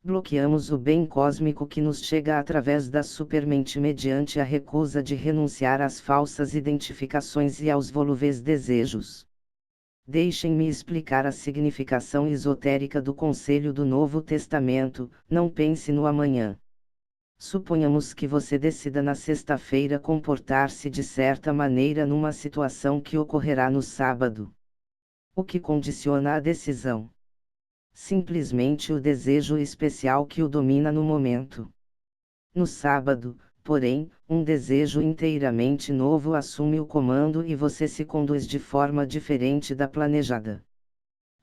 Bloqueamos o bem cósmico que nos chega através da supermente mediante a recusa de renunciar às falsas identificações e aos volúveis desejos. Deixem-me explicar a significação esotérica do conselho do Novo Testamento: não pense no amanhã. Suponhamos que você decida na sexta-feira comportar-se de certa maneira numa situação que ocorrerá no sábado. O que condiciona a decisão? Simplesmente o desejo especial que o domina no momento. No sábado, porém, um desejo inteiramente novo assume o comando e você se conduz de forma diferente da planejada.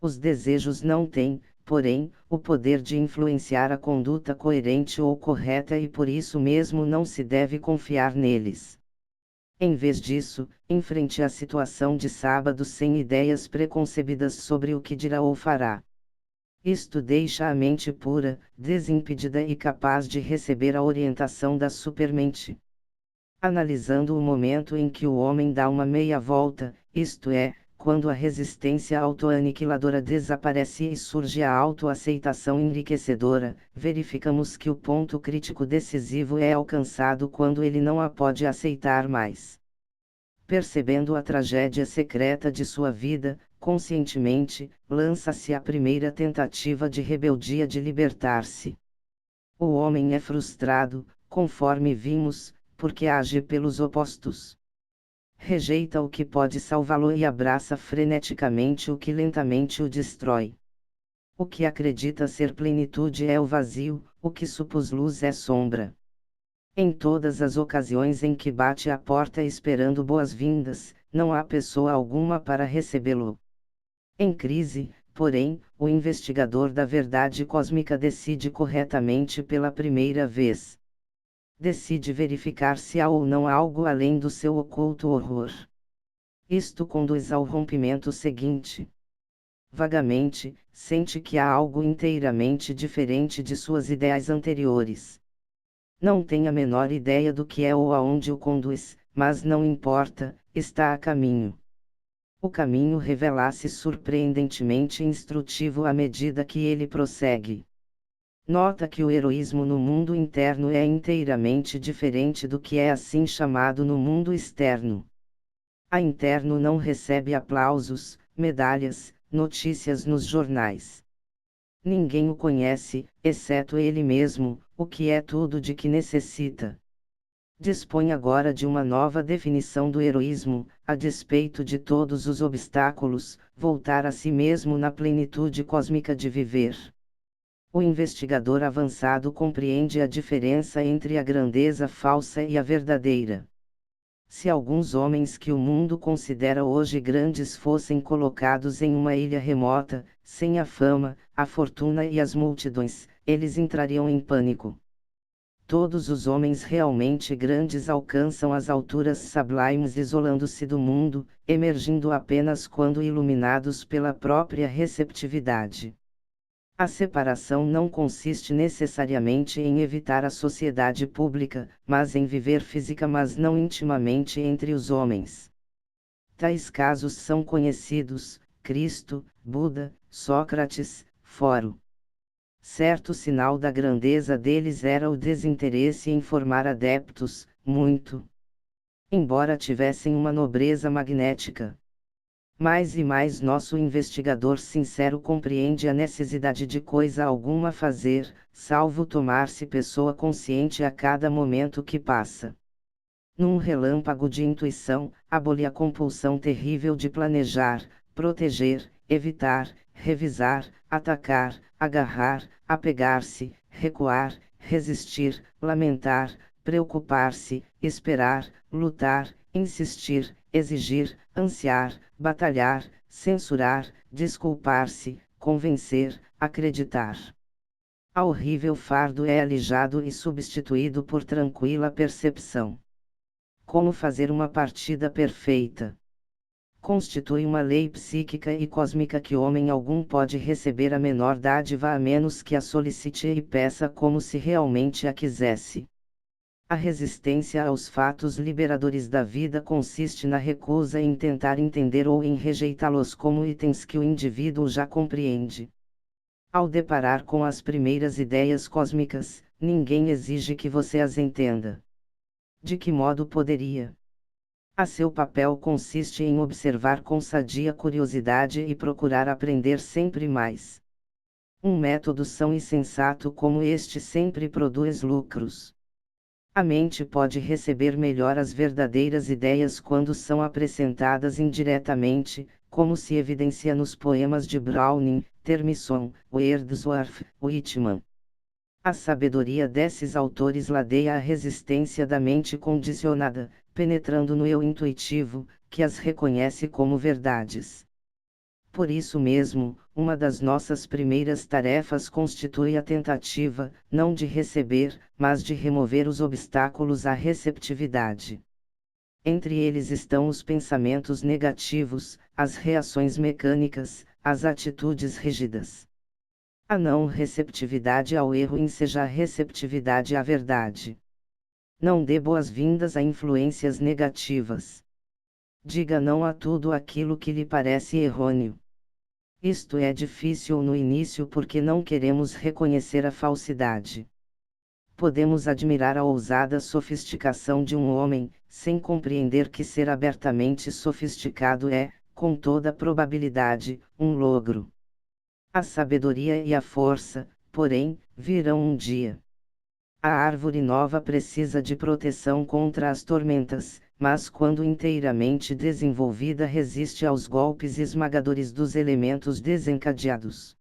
Os desejos não têm, porém, o poder de influenciar a conduta coerente ou correta e por isso mesmo não se deve confiar neles. Em vez disso, enfrente a situação de sábado sem ideias preconcebidas sobre o que dirá ou fará. Isto deixa a mente pura, desimpedida e capaz de receber a orientação da supermente. Analisando o momento em que o homem dá uma meia volta, isto é, quando a resistência autoaniquiladora desaparece e surge a autoaceitação enriquecedora, verificamos que o ponto crítico decisivo é alcançado quando ele não a pode aceitar mais. Percebendo a tragédia secreta de sua vida, conscientemente, lança-se a primeira tentativa de rebeldia de libertar-se. O homem é frustrado, conforme vimos, porque age pelos opostos. Rejeita o que pode salvá-lo e abraça freneticamente o que lentamente o destrói. O que acredita ser plenitude é o vazio, o que supôs luz é sombra. Em todas as ocasiões em que bate à porta esperando boas-vindas, não há pessoa alguma para recebê-lo. Em crise, porém, o investigador da verdade cósmica decide corretamente pela primeira vez. Decide verificar se há ou não algo além do seu oculto horror. Isto conduz ao rompimento seguinte. Vagamente, sente que há algo inteiramente diferente de suas ideias anteriores. Não tem a menor ideia do que é ou aonde o conduz, mas não importa, está a caminho. O caminho revela-se surpreendentemente instrutivo à medida que ele prossegue. Nota que o heroísmo no mundo interno é inteiramente diferente do que é assim chamado no mundo externo. A interno não recebe aplausos, medalhas, notícias nos jornais. Ninguém o conhece, exceto ele mesmo, o que é tudo de que necessita. Dispõe agora de uma nova definição do heroísmo, a despeito de todos os obstáculos, voltar a si mesmo na plenitude cósmica de viver. O investigador avançado compreende a diferença entre a grandeza falsa e a verdadeira. Se alguns homens que o mundo considera hoje grandes fossem colocados em uma ilha remota, sem a fama, a fortuna e as multidões, eles entrariam em pânico. Todos os homens realmente grandes alcançam as alturas sublimes isolando-se do mundo, emergindo apenas quando iluminados pela própria receptividade. A separação não consiste necessariamente em evitar a sociedade pública, mas em viver física mas não intimamente entre os homens. Tais casos são conhecidos: Cristo, Buda, Sócrates, Foro. Certo sinal da grandeza deles era o desinteresse em formar adeptos, muito. Embora tivessem uma nobreza magnética. Mais e mais nosso investigador sincero compreende a necessidade de coisa alguma fazer, salvo tornar-se pessoa consciente a cada momento que passa. Num relâmpago de intuição, abole a compulsão terrível de planejar, proteger, evitar, revisar, atacar, agarrar, apegar-se, recuar, resistir, lamentar, preocupar-se, esperar, lutar, insistir, exigir, ansiar, batalhar, censurar, desculpar-se, convencer, acreditar. A horrível fardo é alijado e substituído por tranquila percepção. Como fazer uma partida perfeita? Constitui uma lei psíquica e cósmica que homem algum pode receber a menor dádiva a menos que a solicite e peça como se realmente a quisesse. A resistência aos fatos liberadores da vida consiste na recusa em tentar entender ou em rejeitá-los como itens que o indivíduo já compreende. Ao deparar com as primeiras ideias cósmicas, ninguém exige que você as entenda. De que modo poderia? A seu papel consiste em observar com sadia curiosidade e procurar aprender sempre mais. Um método são e sensato como este sempre produz lucros. A mente pode receber melhor as verdadeiras ideias quando são apresentadas indiretamente, como se evidencia nos poemas de Browning, Tennyson, Wordsworth, Whitman. A sabedoria desses autores ladeia a resistência da mente condicionada, penetrando no eu intuitivo, que as reconhece como verdades. Por isso mesmo, uma das nossas primeiras tarefas constitui a tentativa, não de receber, mas de remover os obstáculos à receptividade. Entre eles estão os pensamentos negativos, as reações mecânicas, as atitudes rígidas. A não receptividade ao erro enseja a receptividade à verdade. Não dê boas-vindas a influências negativas. Diga não a tudo aquilo que lhe parece errôneo. Isto é difícil no início porque não queremos reconhecer a falsidade. Podemos admirar a ousada sofisticação de um homem, sem compreender que ser abertamente sofisticado é, com toda probabilidade, um logro. A sabedoria e a força, porém, virão um dia. A árvore nova precisa de proteção contra as tormentas, mas quando inteiramente desenvolvida resiste aos golpes esmagadores dos elementos desencadeados.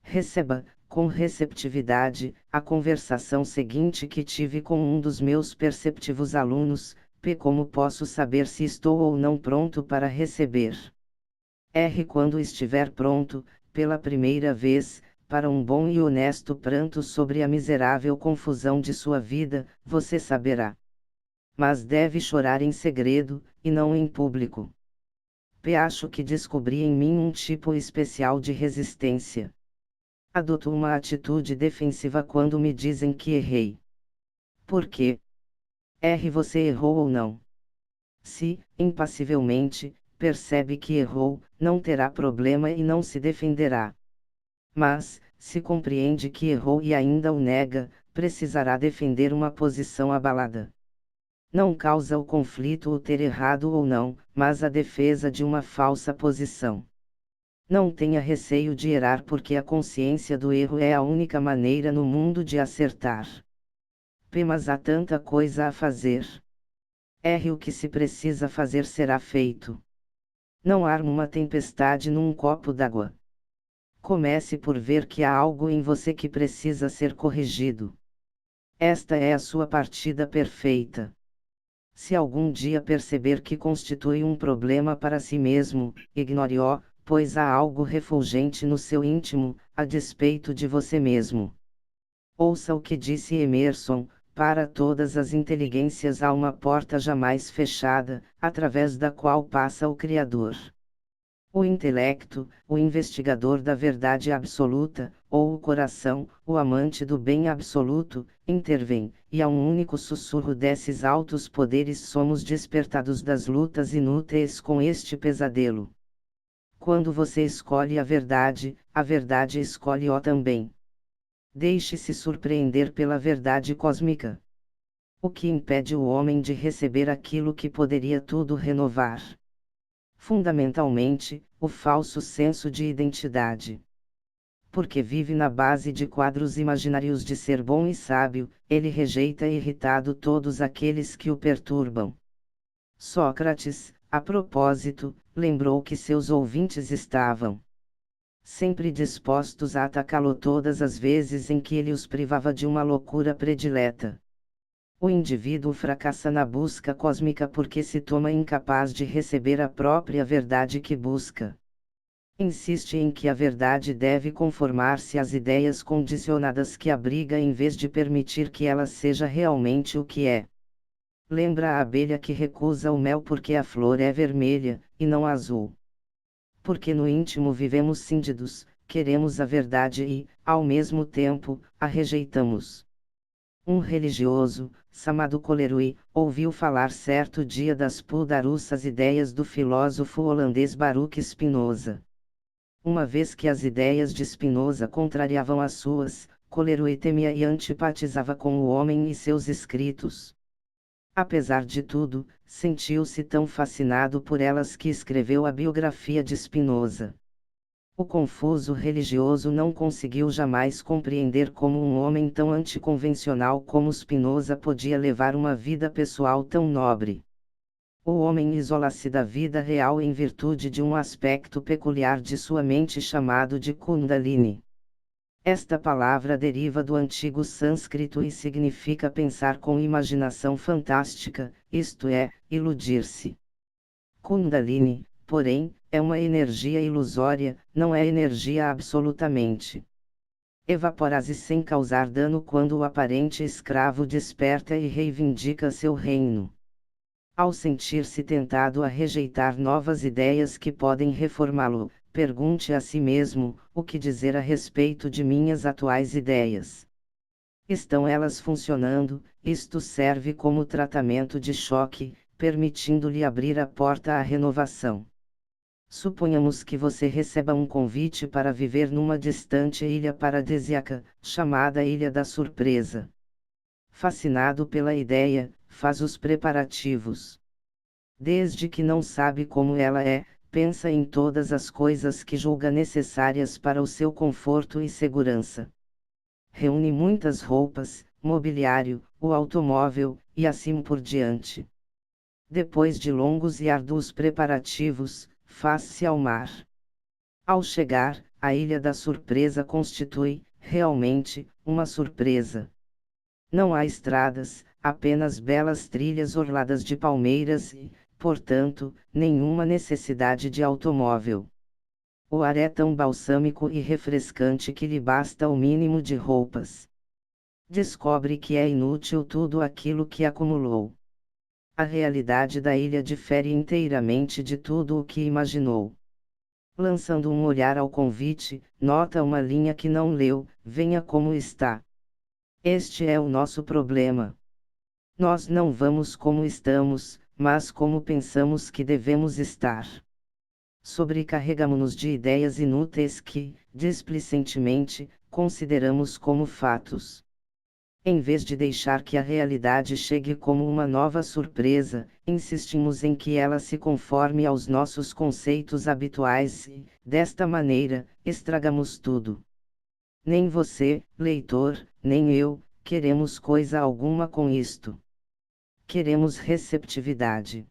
Receba, com receptividade, a conversação seguinte que tive com um dos meus perceptivos alunos: P. Como posso saber se estou ou não pronto para receber? R. Quando estiver pronto, pela primeira vez, para um bom e honesto pranto sobre a miserável confusão de sua vida, você saberá. Mas deve chorar em segredo, e não em público. P. Acho que descobri em mim um tipo especial de resistência. Adoto uma atitude defensiva quando me dizem que errei. Por quê? R. Você errou ou não? Se, impassivelmente, percebe que errou, não terá problema e não se defenderá. Mas, se compreende que errou e ainda o nega, precisará defender uma posição abalada. Não causa o conflito o ter errado ou não, mas a defesa de uma falsa posição. Não tenha receio de errar porque a consciência do erro é a única maneira no mundo de acertar. P. Mas há tanta coisa a fazer. R. O que se precisa fazer será feito. Não arme uma tempestade num copo d'água. Comece por ver que há algo em você que precisa ser corrigido. Esta é a sua partida perfeita. Se algum dia perceber que constitui um problema para si mesmo, ignore-o, pois há algo refulgente no seu íntimo, a despeito de você mesmo. Ouça o que disse Emerson: para todas as inteligências há uma porta jamais fechada, através da qual passa o Criador. O intelecto, o investigador da verdade absoluta, ou o coração, o amante do bem absoluto, intervém, e a um único sussurro desses altos poderes somos despertados das lutas inúteis com este pesadelo. Quando você escolhe a verdade escolhe-o também. Deixe-se surpreender pela verdade cósmica. O que impede o homem de receber aquilo que poderia tudo renovar? Fundamentalmente, o falso senso de identidade. Porque vive na base de quadros imaginários de ser bom e sábio, ele rejeita irritado todos aqueles que o perturbam. Sócrates, a propósito, lembrou que seus ouvintes estavam sempre dispostos a atacá-lo todas as vezes em que ele os privava de uma loucura predileta. O indivíduo fracassa na busca cósmica porque se toma incapaz de receber a própria verdade que busca. Insiste em que a verdade deve conformar-se às ideias condicionadas que abriga em vez de permitir que ela seja realmente o que é. Lembra a abelha que recusa o mel porque a flor é vermelha, e não azul. Porque no íntimo vivemos cíndidos, queremos a verdade e, ao mesmo tempo, a rejeitamos. Um religioso, Samadu Colerui, ouviu falar certo dia das puldarussas ideias do filósofo holandês Baruch Spinoza. Uma vez que as ideias de Spinoza contrariavam as suas, Colerui temia e antipatizava com o homem e seus escritos. Apesar de tudo, sentiu-se tão fascinado por elas que escreveu a biografia de Spinoza. O confuso religioso não conseguiu jamais compreender como um homem tão anticonvencional como Spinoza podia levar uma vida pessoal tão nobre. O homem isola-se da vida real em virtude de um aspecto peculiar de sua mente chamado de Kundalini. Esta palavra deriva do antigo sânscrito e significa pensar com imaginação fantástica, isto é, iludir-se. Kundalini, porém, é uma energia ilusória, não é energia absolutamente. Evapora-se sem causar dano quando o aparente escravo desperta e reivindica seu reino. Ao sentir-se tentado a rejeitar novas ideias que podem reformá-lo, pergunte a si mesmo: o que dizer a respeito de minhas atuais ideias? Estão elas funcionando? Isto serve como tratamento de choque, permitindo-lhe abrir a porta à renovação. Suponhamos que você receba um convite para viver numa distante ilha paradisíaca, chamada Ilha da Surpresa. Fascinado pela ideia, faz os preparativos. Desde que não sabe como ela é, pensa em todas as coisas que julga necessárias para o seu conforto e segurança. Reúne muitas roupas, mobiliário, o automóvel, e assim por diante. Depois de longos e árduos preparativos, faz-se ao mar. Ao chegar, a Ilha da Surpresa constitui, realmente, uma surpresa. Não há estradas, apenas belas trilhas orladas de palmeiras e, portanto, nenhuma necessidade de automóvel. O ar é tão balsâmico e refrescante que lhe basta o mínimo de roupas. Descobre que é inútil tudo aquilo que acumulou. A realidade da ilha difere inteiramente de tudo o que imaginou. Lançando um olhar ao convite, nota uma linha que não leu: venha como está. Este é o nosso problema. Nós não vamos como estamos, mas como pensamos que devemos estar. Sobrecarregamo-nos de ideias inúteis que, displicentemente, consideramos como fatos. Em vez de deixar que a realidade chegue como uma nova surpresa, insistimos em que ela se conforme aos nossos conceitos habituais e, desta maneira, estragamos tudo. Nem você, leitor, nem eu, queremos coisa alguma com isto. Queremos receptividade.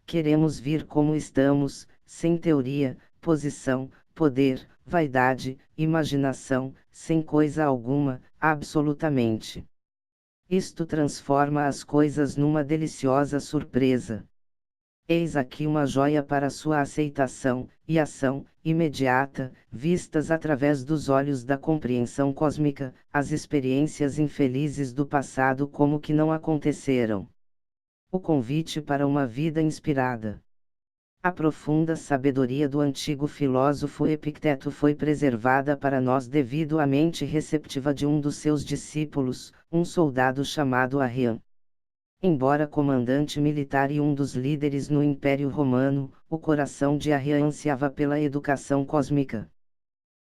Queremos vir como estamos, sem teoria, posição, poder, vaidade, imaginação, sem coisa alguma, absolutamente. Isto transforma as coisas numa deliciosa surpresa. Eis aqui uma joia para sua aceitação e ação imediata, vistas através dos olhos da compreensão cósmica, as experiências infelizes do passado como que não aconteceram. O convite para uma vida inspirada. A profunda sabedoria do antigo filósofo Epicteto foi preservada para nós devido à mente receptiva de um dos seus discípulos, um soldado chamado Arrian. Embora comandante militar e um dos líderes no Império Romano, o coração de Arrian ansiava pela educação cósmica.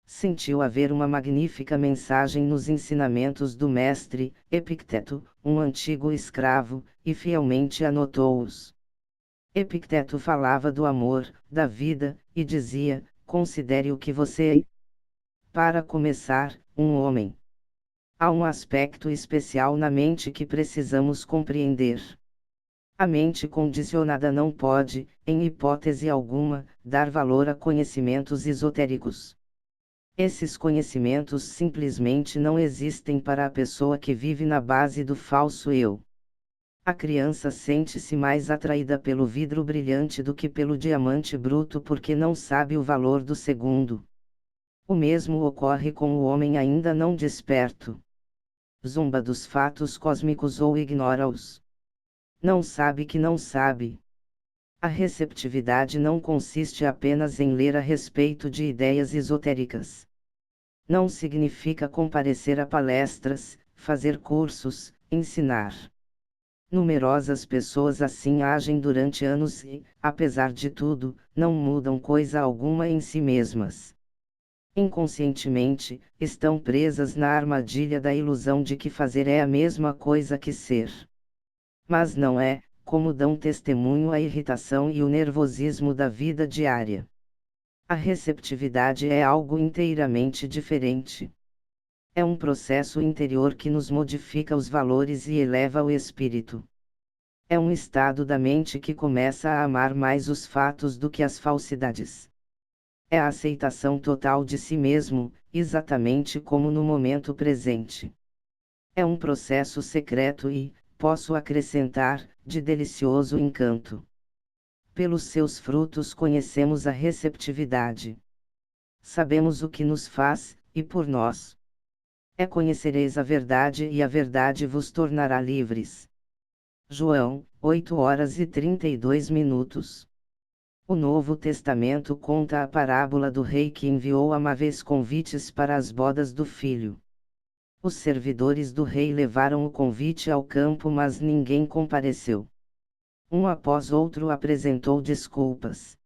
Sentiu haver uma magnífica mensagem nos ensinamentos do mestre, Epicteto, um antigo escravo, e fielmente anotou-os. Epicteto falava do amor, da vida, e dizia: considere o que você é. Para começar, um homem. Há um aspecto especial na mente que precisamos compreender. A mente condicionada não pode, em hipótese alguma, dar valor a conhecimentos esotéricos. Esses conhecimentos simplesmente não existem para a pessoa que vive na base do falso eu. A criança sente-se mais atraída pelo vidro brilhante do que pelo diamante bruto porque não sabe o valor do segundo. O mesmo ocorre com o homem ainda não desperto. Zomba dos fatos cósmicos ou ignora-os. Não sabe que não sabe. A receptividade não consiste apenas em ler a respeito de ideias esotéricas. Não significa comparecer a palestras, fazer cursos, ensinar. Numerosas pessoas assim agem durante anos e, apesar de tudo, não mudam coisa alguma em si mesmas. Inconscientemente, estão presas na armadilha da ilusão de que fazer é a mesma coisa que ser. Mas não é, como dão testemunho a irritação e o nervosismo da vida diária. A receptividade é algo inteiramente diferente. É um processo interior que nos modifica os valores e eleva o espírito. É um estado da mente que começa a amar mais os fatos do que as falsidades. É a aceitação total de si mesmo, exatamente como no momento presente. É um processo secreto e, posso acrescentar, de delicioso encanto. Pelos seus frutos conhecemos a receptividade. Sabemos o que nos faz, e por nós. Conhecereis a verdade e a verdade vos tornará livres. João, 8 horas e 32 minutos. O Novo Testamento conta a parábola do rei que enviou uma vez convites para as bodas do filho. Os servidores do rei levaram o convite ao campo, mas ninguém compareceu. Um após outro apresentou desculpas.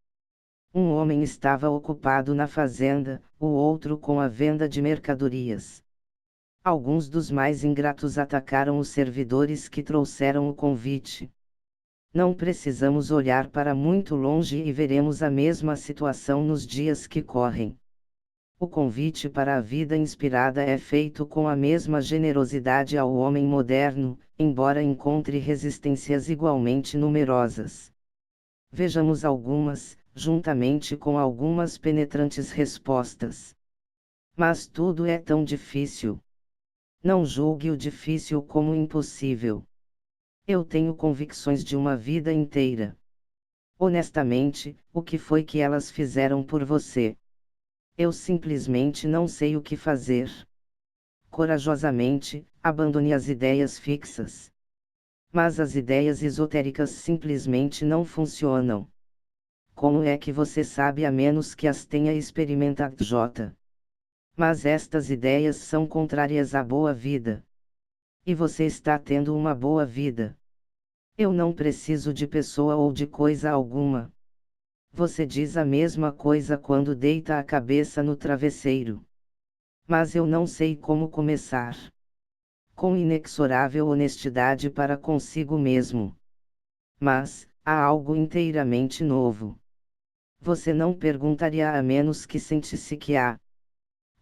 Um homem estava ocupado na fazenda, o outro com a venda de mercadorias. Alguns dos mais ingratos atacaram os servidores que trouxeram o convite. Não precisamos olhar para muito longe e veremos a mesma situação nos dias que correm. O convite para a vida inspirada é feito com a mesma generosidade ao homem moderno, embora encontre resistências igualmente numerosas. Vejamos algumas, juntamente com algumas penetrantes respostas. Mas tudo é tão difícil. Não julgue o difícil como impossível. Eu tenho convicções de uma vida inteira. Honestamente, o que foi que elas fizeram por você? Eu simplesmente não sei o que fazer. Corajosamente, abandone as ideias fixas. Mas as ideias esotéricas simplesmente não funcionam. Como é que você sabe a menos que as tenha experimentado? Mas estas ideias são contrárias à boa vida. E você está tendo uma boa vida. Eu não preciso de pessoa ou de coisa alguma. Você diz a mesma coisa quando deita a cabeça no travesseiro. Mas eu não sei como começar. Com inexorável honestidade para consigo mesmo. Mas, há algo inteiramente novo. Você não perguntaria a menos que sentisse que há.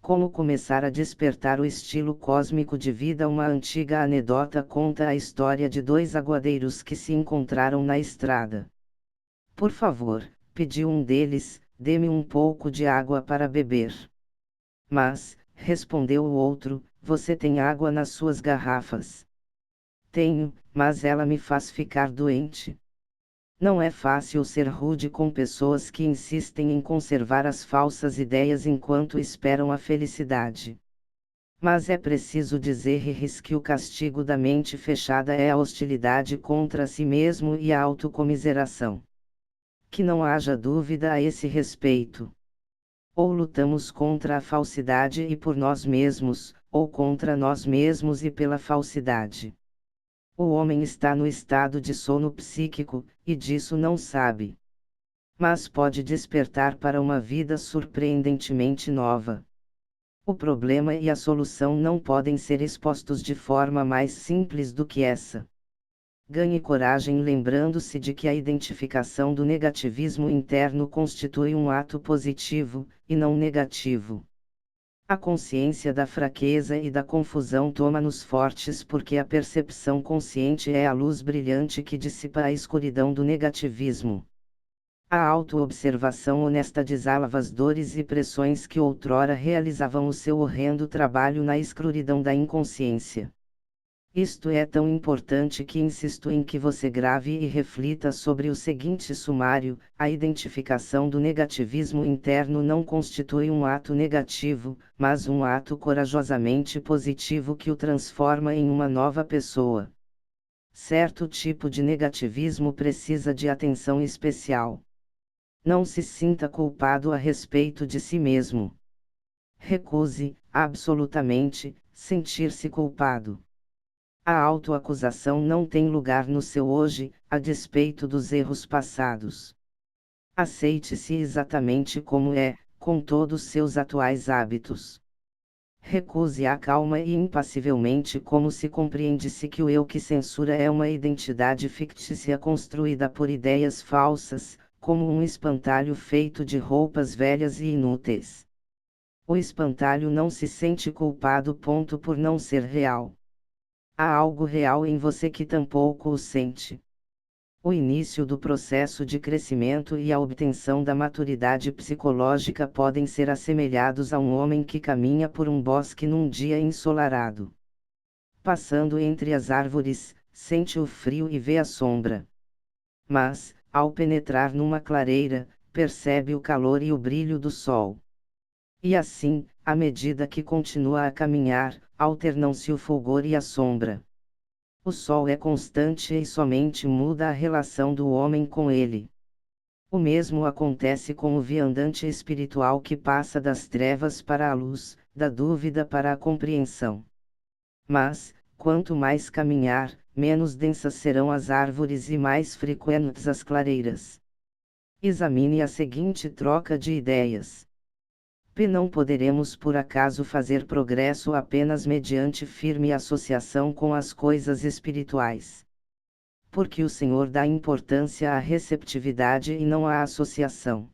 Como começar a despertar o estilo cósmico de vida? Uma antiga anedota conta a história de dois aguadeiros que se encontraram na estrada. Por favor, pediu um deles, dê-me um pouco de água para beber. Mas, respondeu o outro, você tem água nas suas garrafas? Tenho, mas ela me faz ficar doente. Não é fácil ser rude com pessoas que insistem em conservar as falsas ideias enquanto esperam a felicidade. Mas é preciso dizer-lhes que o castigo da mente fechada é a hostilidade contra si mesmo e a autocomiseração. Que não haja dúvida a esse respeito. Ou lutamos contra a falsidade e por nós mesmos, ou contra nós mesmos e pela falsidade. O homem está no estado de sono psíquico, e disso não sabe. Mas pode despertar para uma vida surpreendentemente nova. O problema e a solução não podem ser expostos de forma mais simples do que essa. Ganhe coragem lembrando-se de que a identificação do negativismo interno constitui um ato positivo, e não negativo. A consciência da fraqueza e da confusão toma-nos fortes porque a percepção consciente é a luz brilhante que dissipa a escuridão do negativismo. A auto-observação honesta desalava as dores e pressões que outrora realizavam o seu horrendo trabalho na escuridão da inconsciência. Isto é tão importante que insisto em que você grave e reflita sobre o seguinte sumário: a identificação do negativismo interno não constitui um ato negativo, mas um ato corajosamente positivo que o transforma em uma nova pessoa. Certo tipo de negativismo precisa de atenção especial. Não se sinta culpado a respeito de si mesmo. Recuse, absolutamente, sentir-se culpado. A autoacusação não tem lugar no seu hoje, a despeito dos erros passados. Aceite-se exatamente como é, com todos seus atuais hábitos. Recuse-a calma e impassivelmente como se compreende-se que o eu que censura é uma identidade fictícia construída por ideias falsas, como um espantalho feito de roupas velhas e inúteis. O espantalho não se sente culpado por não ser real. Há algo real em você que tampouco o sente. O início do processo de crescimento e a obtenção da maturidade psicológica podem ser assemelhados a um homem que caminha por um bosque num dia ensolarado. Passando entre as árvores, sente o frio e vê a sombra. Mas, ao penetrar numa clareira, percebe o calor e o brilho do sol. E assim, à medida que continua a caminhar, alternam-se o fulgor e a sombra. O sol é constante e somente muda a relação do homem com ele. O mesmo acontece com o viandante espiritual que passa das trevas para a luz, da dúvida para a compreensão. Mas, quanto mais caminhar, menos densas serão as árvores e mais frequentes as clareiras. Examine a seguinte troca de ideias. Não poderemos por acaso fazer progresso apenas mediante firme associação com as coisas espirituais. Porque o Senhor dá importância à receptividade e não à associação.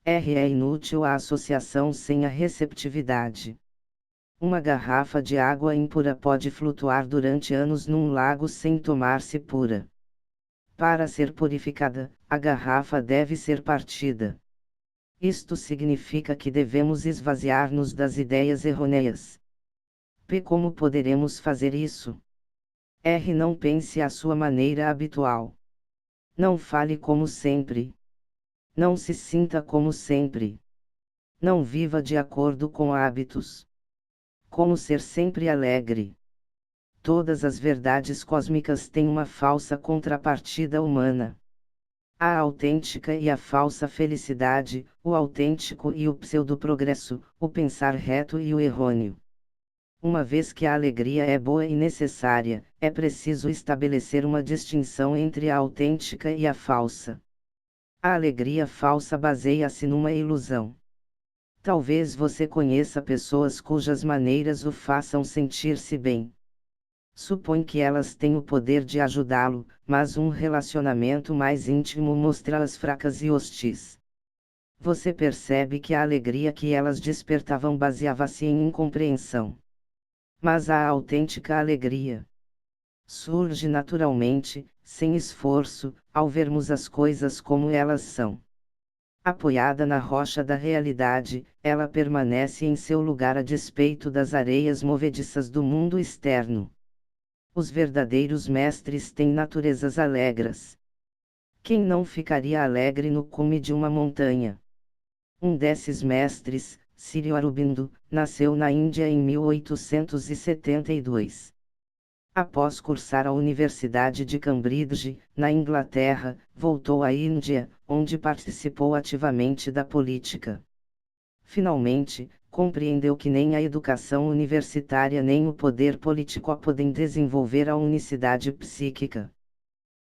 É inútil a associação sem a receptividade. Uma garrafa de água impura pode flutuar durante anos num lago sem tomar-se pura. Para ser purificada, a garrafa deve ser partida. Isto significa que devemos esvaziar-nos das ideias errôneas. Como poderemos fazer isso? Não pense à sua maneira habitual. Não fale como sempre. Não se sinta como sempre. Não viva de acordo com hábitos. Como ser sempre alegre. Todas as verdades cósmicas têm uma falsa contrapartida humana. A autêntica e a falsa felicidade, o autêntico e o pseudo-progresso, o pensar reto e o errôneo. Uma vez que a alegria é boa e necessária, é preciso estabelecer uma distinção entre a autêntica e a falsa. A alegria falsa baseia-se numa ilusão. Talvez você conheça pessoas cujas maneiras o façam sentir-se bem. Supõe que elas têm o poder de ajudá-lo, mas um relacionamento mais íntimo mostra-as fracas e hostis. Você percebe que a alegria que elas despertavam baseava-se em incompreensão. Mas a autêntica alegria surge naturalmente, sem esforço, ao vermos as coisas como elas são. Apoiada na rocha da realidade, ela permanece em seu lugar a despeito das areias movediças do mundo externo. Os verdadeiros mestres têm naturezas alegres. Quem não ficaria alegre no cume de uma montanha? Um desses mestres, Sri Aurobindo, nasceu na Índia em 1872. Após cursar a Universidade de Cambridge, na Inglaterra, voltou à Índia, onde participou ativamente da política. Finalmente, compreendeu que nem a educação universitária nem o poder político podem desenvolver a unicidade psíquica.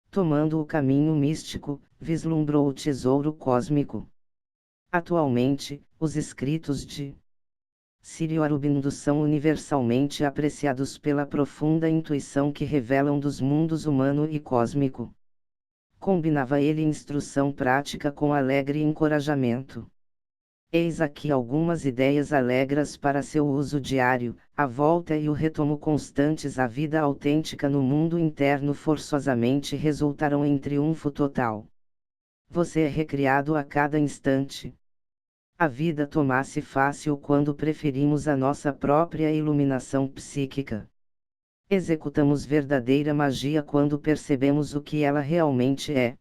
Tomando o caminho místico, vislumbrou o tesouro cósmico. Atualmente, os escritos de Sri Aurobindo são universalmente apreciados pela profunda intuição que revelam dos mundos humano e cósmico. Combinava ele instrução prática com alegre encorajamento. Eis aqui algumas ideias alegres para seu uso diário: a volta e o retomo constantes à vida autêntica no mundo interno forçosamente resultarão em triunfo total. Você é recriado a cada instante. A vida torna-se fácil quando preferimos a nossa própria iluminação psíquica. Executamos verdadeira magia quando percebemos o que ela realmente é.